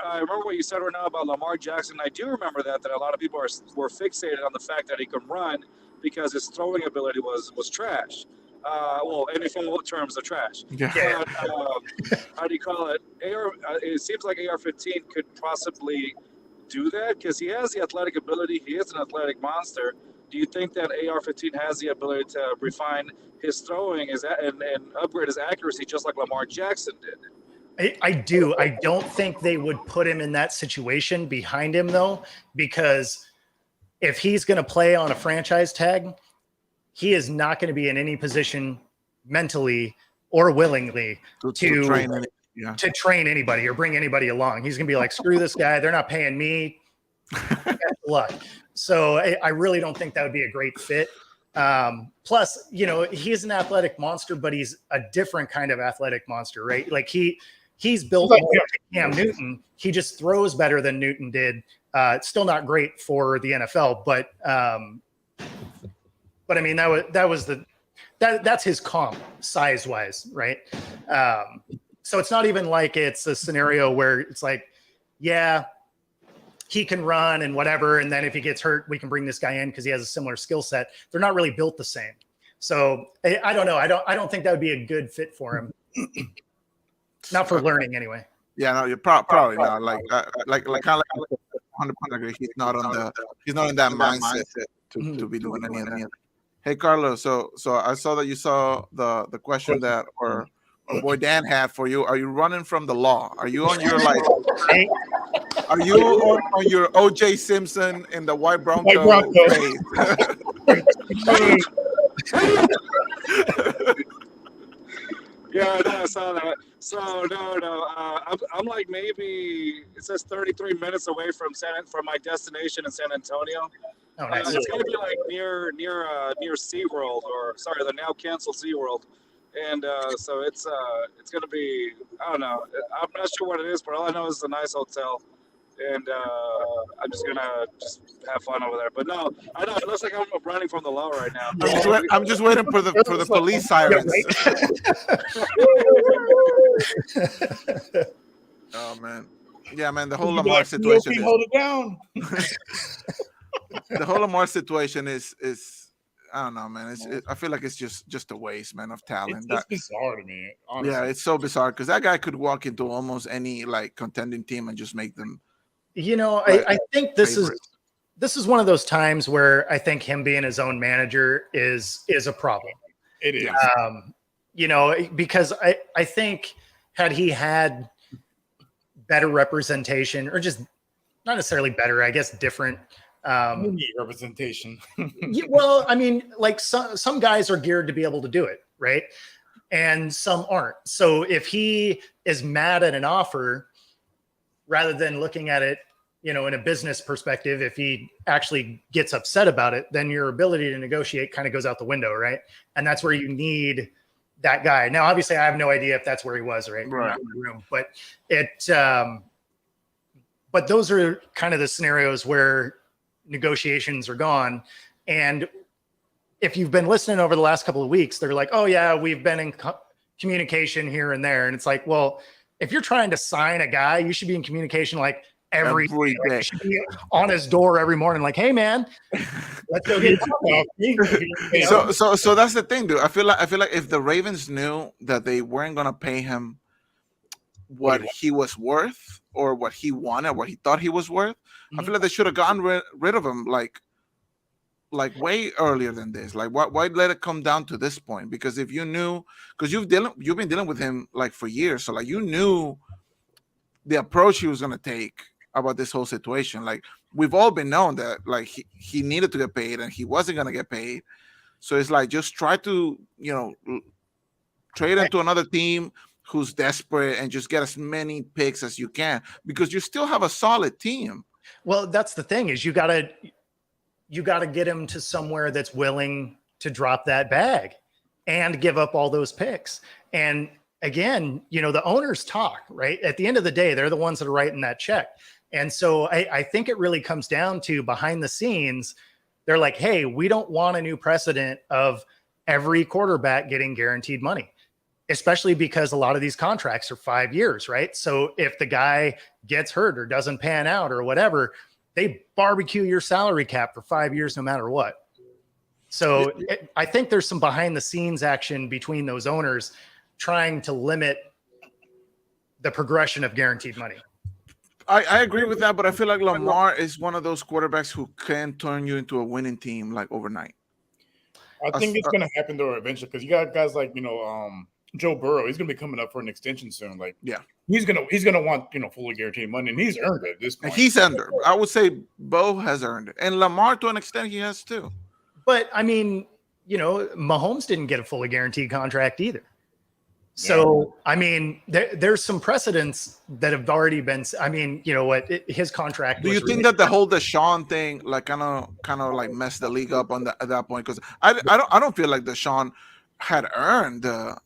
I remember what you said right now about Lamar Jackson. I do remember that a lot of people were fixated on the fact that he could run because his throwing ability was trash. Well, NFL terms are trash. Yeah. But, how do you call it? It seems like AR-15 could possibly do that because he has the athletic ability. He is an athletic monster. Do you think that AR-15 has the ability to refine his throwing and upgrade his accuracy just like Lamar Jackson did? I do. I don't think they would put him in that situation behind him, though, because if he's going to play on a franchise tag, he is not going to be in any position mentally or willingly to train anybody or bring anybody along. He's going to be like, screw this guy. They're not paying me. Good luck. So I really don't think that would be a great fit. Plus, he's an athletic monster, but he's a different kind of athletic monster, right? Like he's built like Cam Newton. He just throws better than Newton did. It's still not great for the NFL, but I mean that's his comp size wise, right? So it's not even like it's a scenario where it's like, yeah, he can run and whatever, and then if he gets hurt, we can bring this guy in because he has a similar skill set. They're not really built the same. So I don't know. I don't think that would be a good fit for him. Not for learning, anyway. Yeah, no, you're probably not. Like kind of like 100% agree. He's not in that mindset to be doing any of that. Hey, Carlos. So I saw that you saw the question that our boy Dan had for you. Are you running from the law? Are you on your Are you on your O.J. Simpson in the white Bronco phase? Yeah, no, I saw that. So no. I'm like maybe it says 33 minutes away from my destination in San Antonio. Oh, nice. It's gonna be like near SeaWorld, or sorry, the now canceled SeaWorld. And so it's gonna be, I don't know. I'm not sure what it is, but all I know is it's a nice hotel. And I'm just gonna have fun over there. But no, I know it looks like I'm running from the law right now. I'm just waiting for the police sirens. Oh man, yeah, man. The whole Lamar situation. Hold it down. The whole Lamar situation is I don't know, man. I feel like it's just a waste, man, of talent. It's bizarre to me. Honestly. Yeah, it's so bizarre because that guy could walk into almost any like contending team and just make them. I think this is one of those times where I think him being his own manager is a problem. It is. Because I think had he had better representation, or just not necessarily better, I guess different representation. Well, I mean, like some guys are geared to be able to do it, right? And some aren't. So if he is mad at an offer, rather than looking at it, in a business perspective, if he actually gets upset about it, then your ability to negotiate kind of goes out the window, right? And that's where you need that guy. Now, obviously, I have no idea if that's where he was, right? Right. In the room, but but those are kind of the scenarios where negotiations are gone. And if you've been listening over the last couple of weeks, they're like, oh yeah, we've been in communication here and there. And it's like, well, if you're trying to sign a guy, you should be in communication like every day. Like, you should be on his door every morning, like, hey man, let's go get So that's the thing, dude. I feel like if the Ravens knew that they weren't gonna pay him what he was worth or what he wanted, what he thought he was worth, I feel like they should have gotten rid of him like way earlier than this. Like, why let it come down to this point? Because if you knew, because you've been dealing with him like for years, so like you knew the approach he was gonna take about this whole situation. Like, we've all been known that like he needed to get paid and he wasn't gonna get paid. So it's like, just try to trade him to another team who's desperate and just get as many picks as you can, because you still have a solid team. Well, that's the thing is you gotta get him to somewhere that's willing to drop that bag and give up all those picks. And again, the owners talk, right? At the end of the day, they're the ones that are writing that check. And so I think it really comes down to behind the scenes, they're like, hey, we don't want a new precedent of every quarterback getting guaranteed money, especially because a lot of these contracts are 5 years, right? So if the guy gets hurt or doesn't pan out or whatever, they barbecue your salary cap for 5 years, no matter what. So I think there's some behind the scenes action between those owners trying to limit the progression of guaranteed money. I agree with that, but I feel like Lamar is one of those quarterbacks who can turn you into a winning team like overnight. I think it's going to happen though eventually because you got guys like Joe Burrow. He's going to be coming up for an extension soon. Like, yeah, he's gonna want fully guaranteed money, and he's earned it at this point. He's under. I would say Bo has earned it, and Lamar to an extent he has too. But I mean, Mahomes didn't get a fully guaranteed contract either. So, I mean, there's some precedents that have already been. I mean, his contract. Do you think that the whole Deshaun thing, like, kind of like messed the league up at that point? Because I don't feel like Deshaun had earned the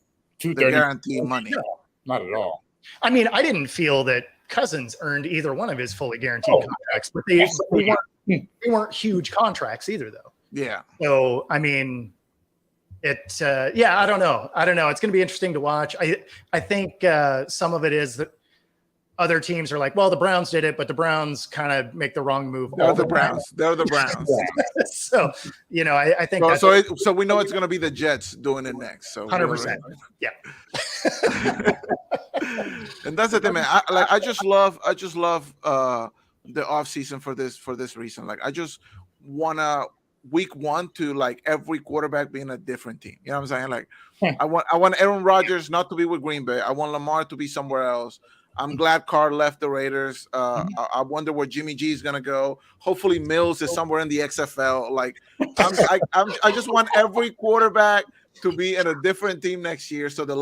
guaranteed money. No, not at all. I mean, I didn't feel that Cousins earned either one of his fully guaranteed contracts, but they weren't huge contracts either, though. Yeah. So, I mean, I don't know. It's going to be interesting to watch. I think some of it is that other teams are like, well, the Browns did it, but the Browns kind of make the wrong move. They're the Browns. So, I think so we know it's going to be the Jets doing it next. So 100%. Yeah. And that's the thing, man. I just love the off season for this reason. Like, I just wanna week one to like every quarterback being a different team. You know what I'm saying? Like, I want Aaron Rodgers not to be with Green Bay. I want Lamar to be somewhere else. I'm glad Carr left the Raiders. I wonder where Jimmy G is gonna go. Hopefully Mills is somewhere in the XFL. Like, I just want every quarterback to be in a different team next year, so the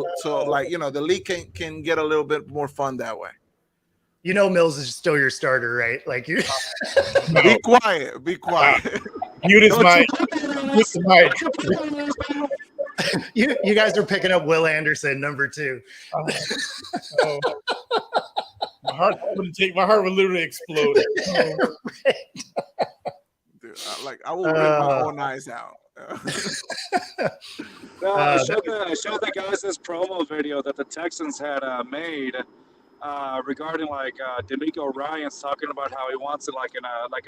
league can get a little bit more fun that way. Mills is still your starter, right? Like, you be quiet. Mute his mic. You guys are picking up Will Anderson, number 2. My heart would literally explode. Dude, I will rip my own eyes out. I showed the guys this promo video that the Texans had made regarding D'Amico Ryans talking about how he wants it like an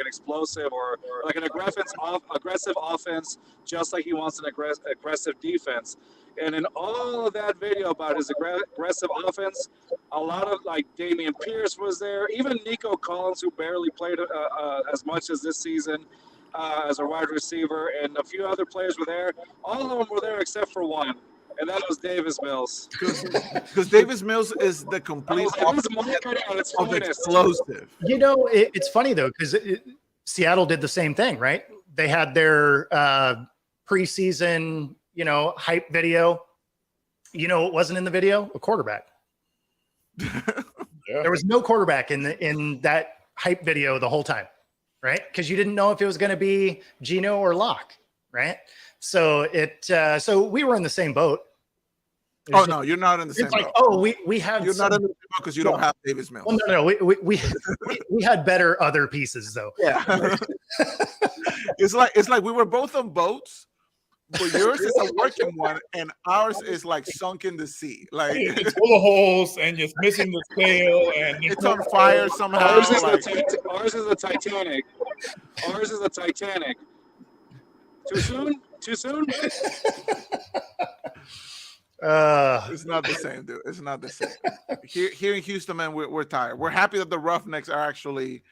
explosive or like an aggressive offense, just like he wants an aggressive defense. And in all of that video about his aggressive offense, a lot of like Damian Pierce was there, even Nico Collins, who barely played as much as this season. As a wide receiver, and a few other players were there. All of them were there except for one, and that was Davis Mills. Because Davis Mills is the complete of explosive. It's funny though, because Seattle did the same thing, right? They had their preseason, hype video. What wasn't in the video? A quarterback. Yeah. There was no quarterback in that hype video the whole time. Right? Because you didn't know if it was going to be Geno or Locke, right? So so we were in the same boat. No, you're not in the same boat. We have. You're not in the same boat because you don't have Davis Mills. Well, no. We had better other pieces though. Yeah. It's like we were both on boats, but yours is a working one, and ours is like sunk in the sea. Like, it's full of holes, and it's missing the sail, and it's on fire somehow. Ours is a Titanic. Ours is a Titanic. Too soon? It's not the same, dude. It's not the same. Here in Houston, man, we're tired. We're happy that the Roughnecks are actually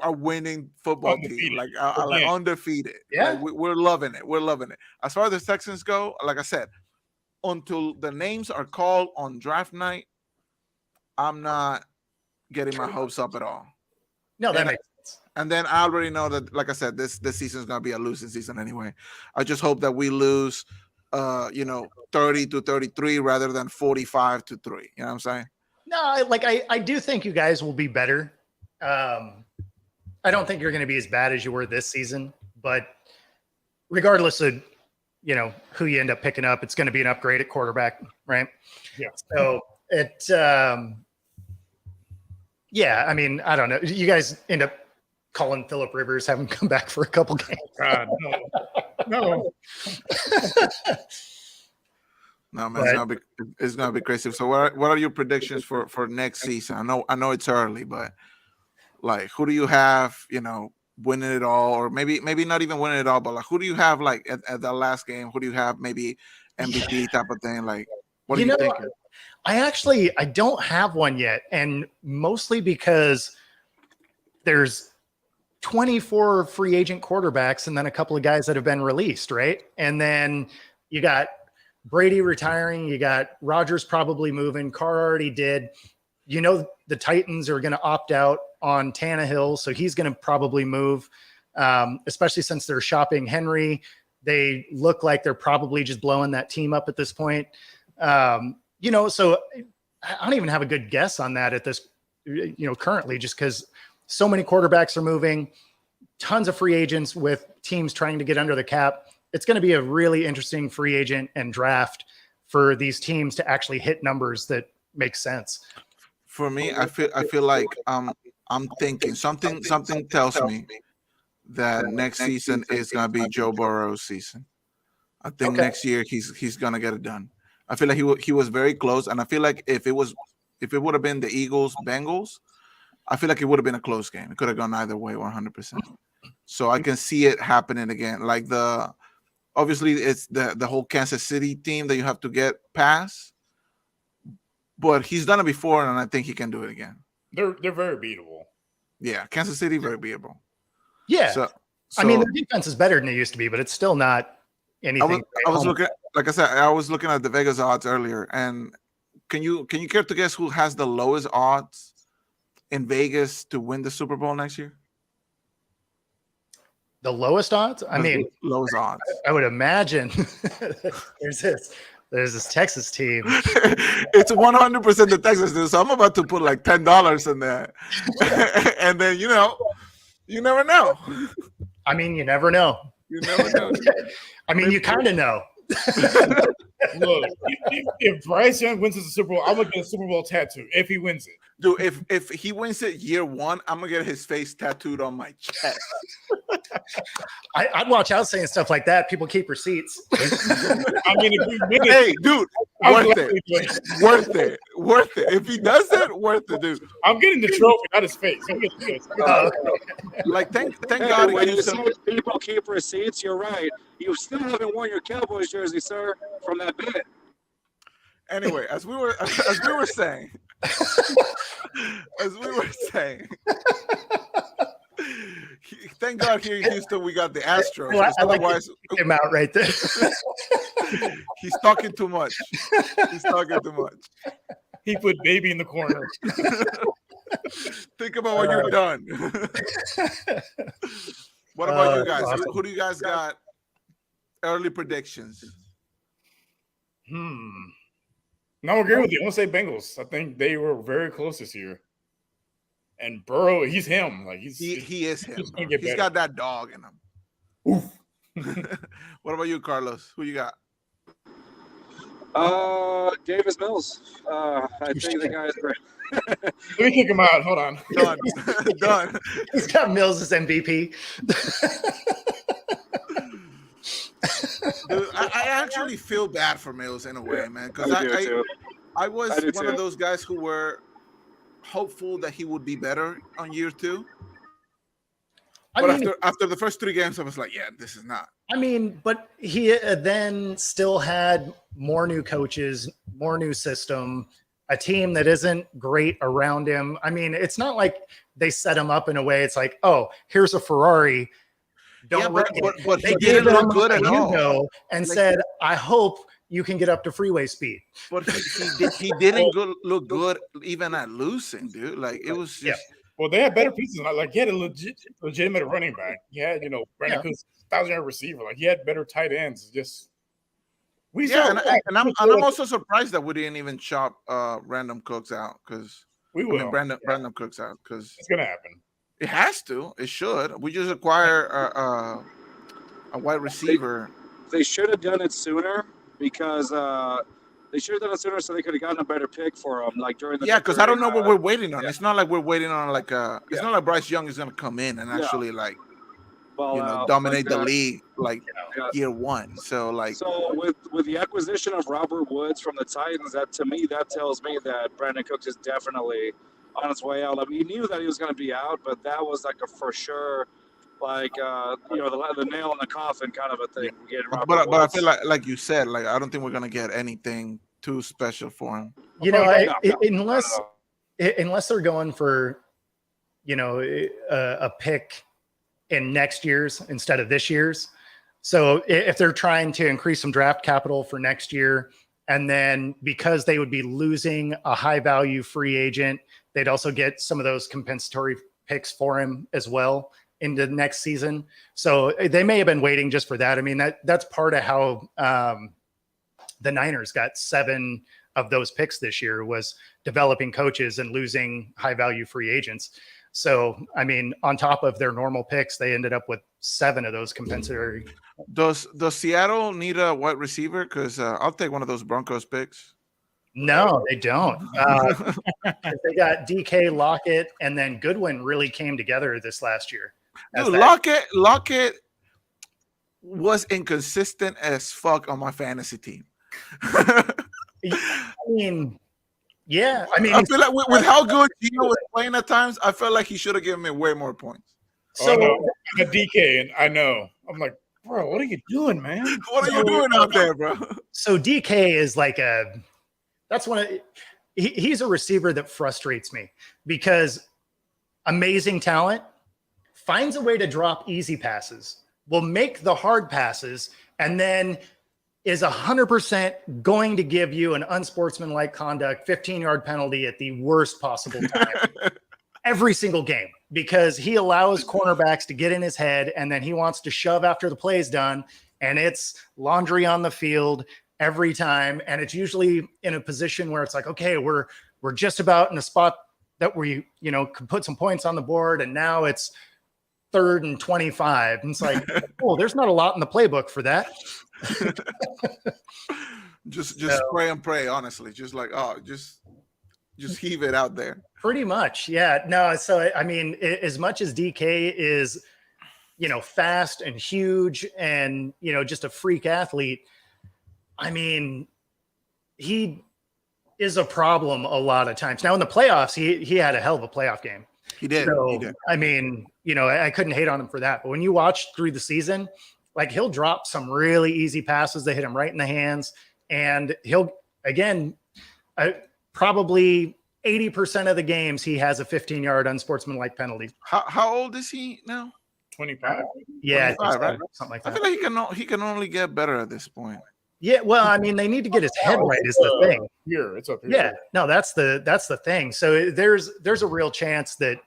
a winning football team, like undefeated. Yeah, like, we're loving it. We're loving it. As far as the Texans go, like I said, until the names are called on draft night, I'm not getting my hopes up at all. No, that makes sense. And then I already know that, like I said, this season is going to be a losing season anyway. I just hope that we lose, 30-33 rather than 45-3. You know what I'm saying? No, I do think you guys will be better. I don't think you're going to be as bad as you were this season, but regardless of, who you end up picking up, it's going to be an upgrade at quarterback, right? Yeah. So yeah, I mean, I don't know. You guys end up calling Phillip Rivers, have him come back for a couple games. God, no. No, man, it's gonna be crazy. So, what are your predictions for next season? I know it's early, but like, who do you have? Winning it all, or maybe not even winning it all, but like, who do you have like at the last game? Who do you have maybe MVP type of thing? Like, what are you thinking? I don't have one yet, and mostly because there's 24 free agent quarterbacks and then a couple of guys that have been released, right? And then you got Brady retiring, you got Rodgers probably moving, Carr already did. The Titans are going to opt out on Tannehill, so he's going to probably move, especially since they're shopping Henry. They look like they're probably just blowing that team up at this point. So I don't even have a good guess on that at this, currently, just because so many quarterbacks are moving, tons of free agents with teams trying to get under the cap. It's going to be a really interesting free agent and draft for these teams to actually hit numbers that make sense. For me, I feel like I'm thinking something tells me that next season is gonna be Joe Burrow's season. I think next year he's gonna get it done. I feel like he was very close, and I feel like if it would have been the Eagles Bengals, I feel like it would have been a close game. It could have gone either way, 100%. So I can see it happening again. Like obviously it's the whole Kansas City team that you have to get past. But he's done it before, and I think he can do it again. They're very beatable. Yeah, Kansas City, very beatable. Yeah. So I mean, their defense is better than it used to be, but it's still not anything. I was looking, like I said, I was looking at the Vegas odds earlier, and can you care to guess who has the lowest odds in Vegas to win the Super Bowl next year? The lowest odds? I mean, lowest odds. I would imagine there's this Texas team. It's 100% the Texas team. So I'm about to put like $10 in there. And then, you never know. I mean, you never know. You never know. I mean, you kind of know. Look, if Bryce Young wins the Super Bowl, I'm going to get a Super Bowl tattoo if he wins it. Dude, if he wins it year one, I'm going to get his face tattooed on my chest. I'd watch out saying stuff like that. People keep receipts. I mean, if we win it, hey, dude, worth it. If he does it, worth it, dude. I'm getting the trophy, not his face. Like, thank God. When you say people keep receipts, you're right. You still haven't worn your Cowboys jersey, sir, from that bet. Anyway, as we were saying, thank God here in Houston we got the Astros. Well, I otherwise, like him out right there. He's talking too much. He put baby in the corner. Think about what you've done. What about you guys? Awesome. Who do you guys got? Early predictions. No, I agree with you. I want to say Bengals. I think they were very close this year. And Burrow, he's him. Like he is him. He's He's got that dog in him. Oof. What about you, Carlos? Who you got? Davis Mills. I think the guy's great. Let me kick him out. Hold on. Done. He's got Mills as MVP. Dude, I actually feel bad for Mills in a way, man, because I was one of those guys who were hopeful that he would be better on year two. But after the first 3 games, I was like, yeah, this is not. I mean, but he then still had more new coaches, more new system, a team that isn't great around him. I mean, it's not like they set him up in a way. It's like, oh, here's a Ferrari. But he didn't look good at all. And said, I hope you can get up to freeway speed. But he didn't look good even at losing, dude. Like, it was just. Yeah. Well, they had better pieces. Like, he had a legitimate running back. He had, Brandon Cooks, 1,000-yard receiver. Like, he had better tight ends. I'm also surprised that we didn't even chop Random Cooks out because We I will. mean, Brandon Cooks out because It's gonna happen. it has to. It should. We just acquire a wide receiver. They should have done it sooner because they should have done it sooner so they could have gotten a better pick for him, like during the Yeah, because I don't know what we're waiting on. yeah. It's not like we're waiting on like a. It's Yeah. not like Bryce Young is gonna come in and Yeah. actually like ball out dominate like the that. league like Yeah. year one. So like So with the acquisition of Robert Woods from the Titans, that to me that tells me that Brandon Cooks is definitely on his way out. I mean, you knew that he was going to be out, but that was like a for sure, like the nail in the coffin kind of a thing. Getting Robert but I Woods. feel like you said, like I don't think we're gonna get anything too special for him. You know, No, unless they're going for, a pick in next year's instead of this year's. So if they're trying to increase some draft capital for next year, and then because they would be losing a high value free agent, they'd also get some of those compensatory picks for him as well into the next season. So they may have been waiting just for that. I mean, that's part of how the Niners got 7 of those picks this year, was developing coaches and losing high value free agents. So, I mean, on top of their normal picks, they ended up with 7 of those compensatory. Does Seattle need a wide receiver? Because I'll take one of those Broncos picks. No, they don't. They got DK, Lockett, and then Goodwin really came together this last year. Dude, Lockett was inconsistent as fuck on my fantasy team. I mean, yeah. I mean, I feel like with how good Gino was playing at times, I felt like he should have given me way more points. so I'm a DK, and I know. I'm like, bro, what are you doing, man? What are you doing out there, bro? So DK is like he's a receiver that frustrates me because amazing talent, finds a way to drop easy passes, will make the hard passes, and then is 100% going to give you an unsportsmanlike conduct 15-yard penalty at the worst possible time every single game, because he allows cornerbacks to get in his head, and then he wants to shove after the play's done, and it's laundry on the field every time. And it's usually in a position where it's like, okay, we're just about in a spot that we could put some points on the board, and now it's 3rd and 25, and it's like, oh, there's not a lot in the playbook for that. just spray and pray, honestly. Just like, just heave it out there. Pretty much, yeah. No, so I mean, as much as DK is, fast and huge and just a freak athlete, I mean, he is a problem a lot of times. Now in the playoffs, he had a hell of a playoff game. He did. So, He did. I mean, I couldn't hate on him for that. But when you watch through the season, like, he'll drop some really easy passes that hit him right in the hands. And he'll, again, probably 80% of the games, he has a 15-yard unsportsmanlike penalty. How old is he now? 25. Yeah, 25, right? something like I that. feel like he can only get better at this point. Yeah, well, I mean, they need to get his head right is the thing. Here, it's up here. Yeah, no, that's the thing. So there's a real chance that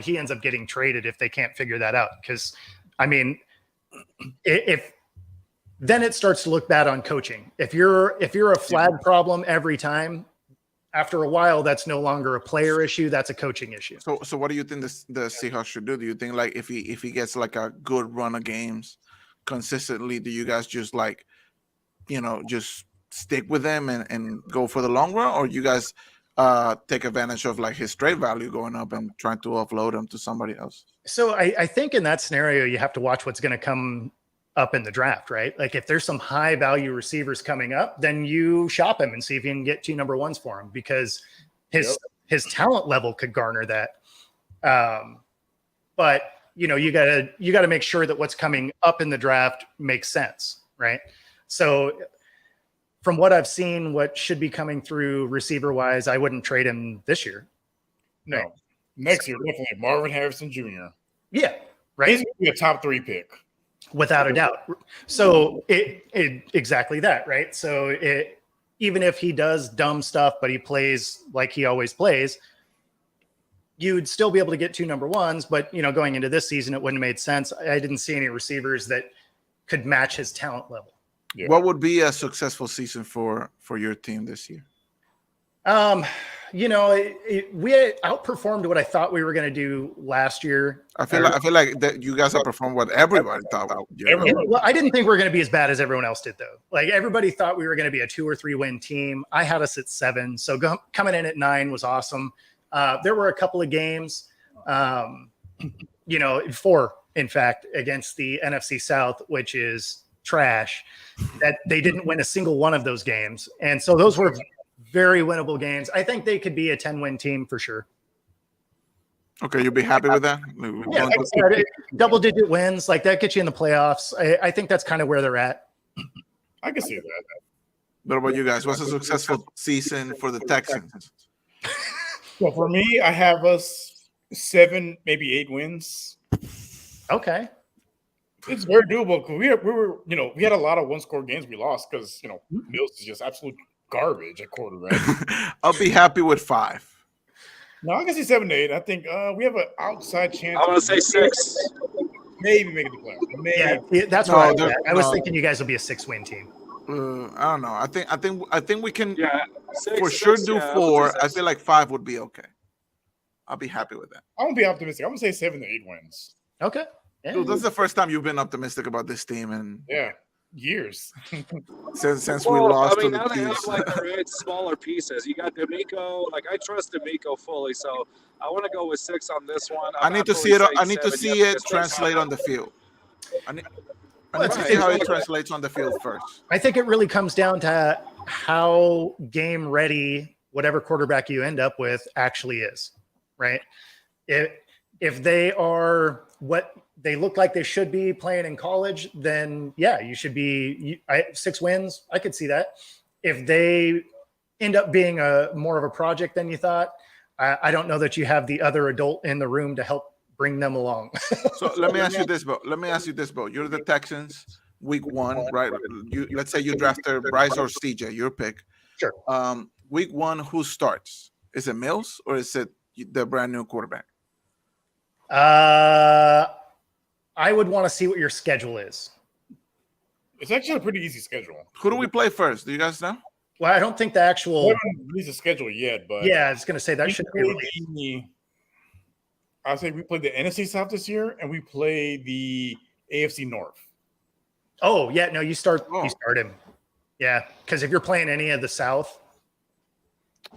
he ends up getting traded if they can't figure that out. Because I mean, if then it starts to look bad on coaching. If you're a flag problem every time, after a while, that's no longer a player issue. That's a coaching issue. So what do you think the Seahawks should do? Do you think, like, if he gets like a good run of games consistently, do you guys just like, just stick with them and go for the long run, or you guys take advantage of like his trade value going up and trying to offload him to somebody else? So I think in that scenario, you have to watch what's going to come up in the draft, right? Like, if there's some high value receivers coming up, then you shop him and see if you can get 2 number ones for him, because his talent level could garner that. But you gotta make sure that what's coming up in the draft makes sense, right? So from what I've seen, what should be coming through receiver wise, I wouldn't trade him this year. No. Next year, definitely Marvin Harrison Jr. Yeah, He's right. going to be a top 3 pick. Without a doubt. So it exactly that, right? So even if he does dumb stuff, but he plays like he always plays, you'd still be able to get 2 number ones. But going into this season, it wouldn't have made sense. I didn't see any receivers that could match his talent level. Yeah. What would be a successful season for your team this year? We outperformed what I thought we were going to do last year. I feel like that you guys have performed what everybody thought. Well, I didn't think we were going to be as bad as everyone else did, though. Like everybody thought we were going to be a 2 or 3 win team. I had us at 7, so coming in at 9 was awesome. There were a couple of games, 4, in fact, against the NFC South, which is trash, that they didn't win a single one of those games, and so those were very winnable games. I think they could be a 10-win team for sure. Okay, you'll be happy with that? Yeah, double-digit wins, like that gets you in the playoffs. I think that's kind of where they're at. I can see that. What about you guys? What's a successful season for the Texans? Well, for me, I have us 7, maybe 8 wins. Okay. It's very doable because we had a lot of one-score games we lost because Mills is just absolute garbage at quarterback. I'll be happy with 5. No, I can see 7 to 8. I think we have an outside chance. I want to say 6. Maybe make it the playoffs. Maybe. Yeah, that's what I was thinking. You guys will be a 6-win team. I don't know. I think we can for 6, sure do 4. I 6. feel like 5 would be okay. I'll be happy with that. I won't be optimistic. I'm gonna say 7 to 8 wins. Okay. Yeah. Dude, that's the first time you've been optimistic about this team, and years since we lost to the now they have Chiefs. like the right smaller pieces. You got D'Amico. Like I trust D'Amico fully, so I want to go with 6 on this one. I need to see it. I need to see it translate on the field. I need to see how it translates on the field first. I think it really comes down to how game ready whatever quarterback you end up with actually is, right? If they are what they look like they should be playing in college, then yeah, you should be 6 wins. I could see that. If they end up being more of a project than you thought, I don't know that you have the other adult in the room to help bring them along. So let me ask you this, Bo. You're the Texans, week 1, right? Let's say you drafted Bryce or CJ, your pick. Sure. Week 1, who starts? Is it Mills or is it the brand new quarterback? I would want to see what your schedule is. It's actually a pretty easy schedule. Who do we play first? Do you guys know? Well, I don't think the actual. We haven't released a schedule yet, but yeah, I was going to say that should be released. I'll say we played the NFC South this year, and we play the AFC North. Oh yeah, no, you start him. Yeah, because if you're playing any of the South.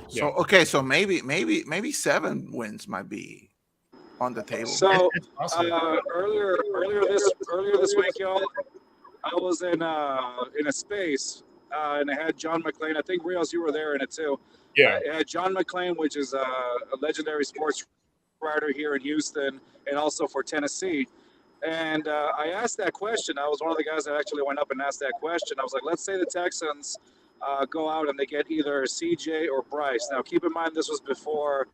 So okay, so maybe 7 wins might be on the table. So awesome. earlier this week, y'all, I was in a space and I had John McClain. I think Rios, you were there in it too. Yeah, I had John McClain, which is a legendary sports writer here in Houston and also for Tennessee. And I asked that question. I was one of the guys that actually went up and asked that question. I was like, let's say the Texans go out and they get either CJ or Bryce. Now, keep in mind, this was before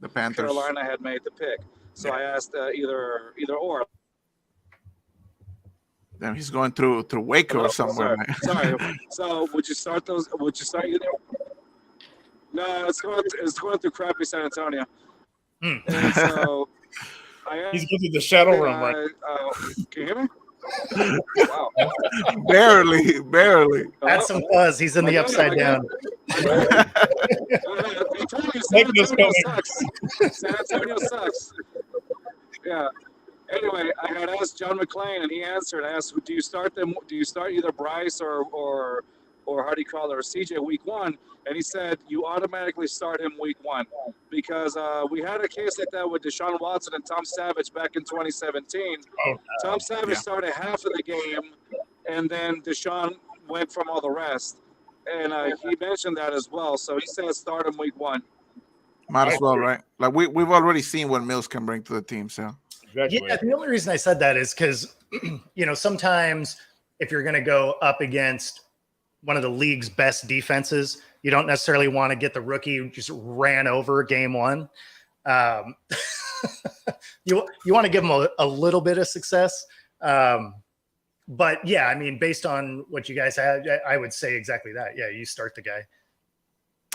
the Panthers. Carolina had made the pick. So I asked either or. Damn, he's going through Waco or somewhere. Sorry. So would you start those? Would you start either? No, it's going through crappy San Antonio. And so he's going through the shadow room, right? Can you hear me? Wow. barely. Add some fuzz. He's in the upside down. San Antonio sucks. Yeah. Anyway, I had asked John McClain, and he answered. I asked, "Do you start them? Do you start either Bryce or how do you call it, or CJ week 1?" And he said, "You automatically start him week 1 because we had a case like that with Deshaun Watson and Tom Savage back in 2017. Tom Savage started half of the game, and then Deshaun went from all the rest. And he mentioned that as well. So he said start him week 1. Might as well, right? Like we've already seen what Mills can bring to the team. So exactly. Yeah, the only reason I said that is because sometimes if you're going to go up against one of the league's best defenses, you don't necessarily want to get the rookie who just ran over game 1. You want to give them a little bit of success. But yeah, I mean, based on what you guys had, I would say exactly that. Yeah, you start the guy.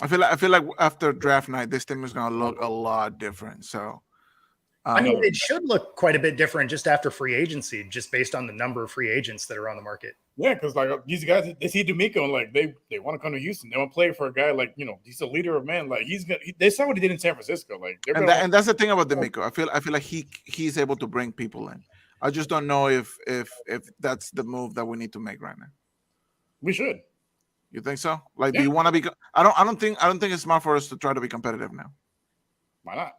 I feel like after draft night, this team is going to look a lot different. So, I mean, it should look quite a bit different just after free agency, just based on the number of free agents that are on the market. Yeah, because like these guys, they see D'Amico and like they want to come to Houston. They want to play for a guy like he's a leader of men. Like they saw what he did in San Francisco. Like and that's the thing about D'Amico. I feel like he's able to bring people in. I just don't know if that's the move that we need to make right now. we should. You think so? Like, Yeah. do you want to be? I don't think it's smart for us to try to be competitive now. Why not?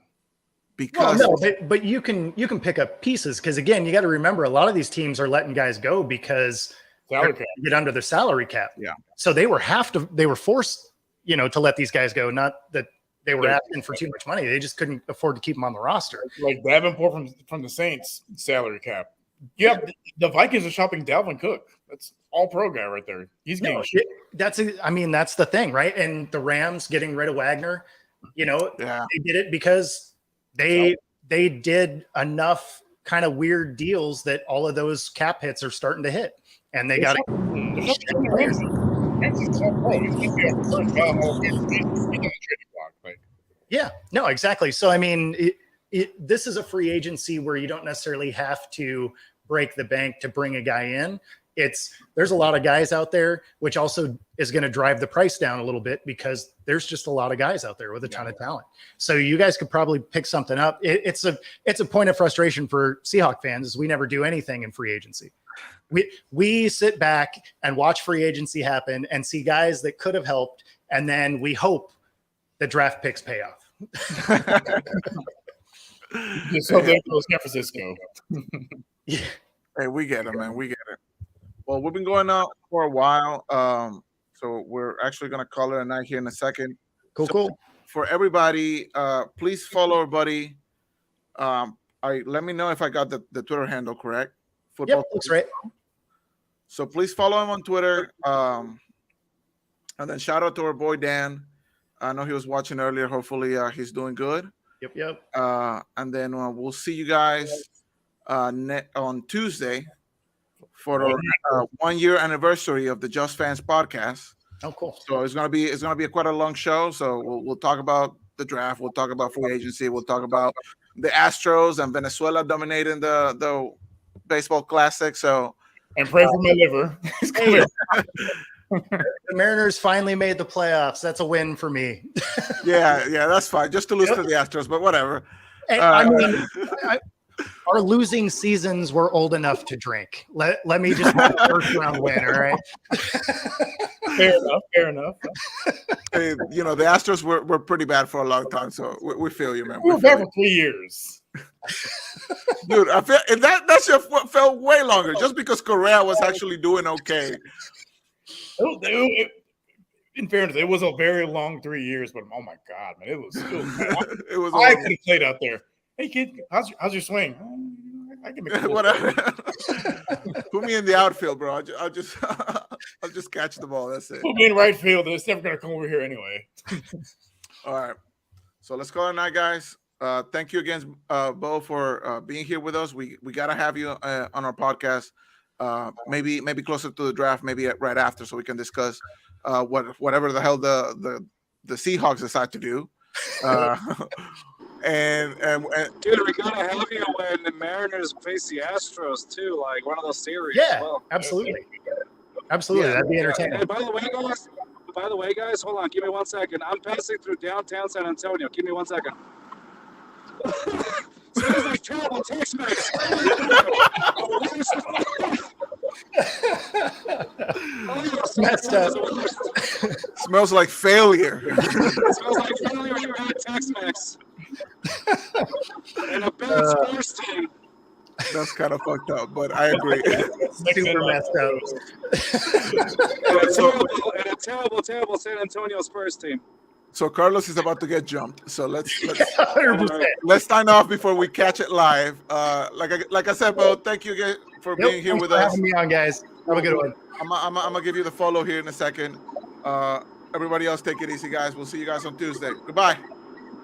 Because Well, no, but you can pick up pieces because again, you got to remember a lot of these teams are letting guys go because Salary they're cap. get under their salary cap. Yeah. So they were forced, to let these guys go. Not that they were asking for too much money. They just couldn't afford to keep them on the roster. Like Davenport from the Saints salary cap. Yeah, the Vikings are shopping Dalvin Cook. That's all pro guy right there. He's getting That's the thing, right? And the Rams getting rid of Wagner, yeah, they did it because they did enough kind of weird deals that all of those cap hits are starting to hit, and they got Yeah, no, exactly. So, I mean, this is a free agency where you don't necessarily have to break the bank to bring a guy in. There's a lot of guys out there, which also is going to drive the price down a little bit because there's just a lot of guys out there with a ton of talent. So you guys could probably pick something up. It's a point of frustration for Seahawk fans is we never do anything in free agency. We sit back and watch free agency happen and see guys that could have helped, and then we hope the draft picks pay off. So there goes San Francisco. Yeah. Hey, we get it, man. We get it. Well, we've been going out for a while, so we're actually gonna call it a night here in a second. Cool. For everybody, please follow our buddy. Let me know if I got the Twitter handle correct. Yep, looks right. So please follow him on Twitter. And then shout out to our boy Dan. I know he was watching earlier. Hopefully, he's doing good. Yep. And then we'll see you guys on Tuesday for our 1 year anniversary of the Just Fans podcast. Oh, cool. So it's gonna be quite a long show. So we'll talk about the draft. We'll talk about free agency. We'll talk about the Astros and Venezuela dominating the baseball classic. So And pray for my liver. The Mariners finally made the playoffs. That's a win for me. yeah, that's fine. Just to lose to the Astros, but whatever. I mean, our losing seasons were old enough to drink. Let me just have a first round win, all right? Fair enough. Hey, the Astros were pretty bad for a long time, so we feel you, man. We were bad for 3 years. Dude, I feel that shit felt way longer just because Correa was actually doing okay. In fairness, it was a very long 3 years, but oh my god, man, it was It was. I could have played out there. Hey kid, how's your swing? I can make it. Whatever. Put me in the outfield, bro. I'll just catch the ball. That's it. Put me in right field. It's never gonna come over here anyway. All right. So let's call it a night, guys. Thank you again, Bo, for being here with us. We gotta have you on our podcast. Maybe closer to the draft, maybe right after, so we can discuss whatever the hell the Seahawks decide to do. And dude, we gotta have you when the Mariners face the Astros too, like one of those series. Yeah, as well. absolutely. Yeah. That'd be entertaining. Hey, by the way, guys, hold on, give me 1 second. I'm passing through downtown San Antonio. Give me 1 second. Smells like terrible Tex-Mex. Messed up. smells like failure. Smells like failure. You had Tex-Mex. And a bad sports team. That's kind of fucked up, but I agree. Super messed up. And a terrible San Antonio Spurs team. So Carlos is about to get jumped. So let's 100%. let's sign off before we catch it live. Like I said, Bo, thank you again for being here with us. Having me on, guys. Have a good one. I'm gonna give you the follow here in a second. Everybody else, take it easy, guys. We'll see you guys on Tuesday. Goodbye.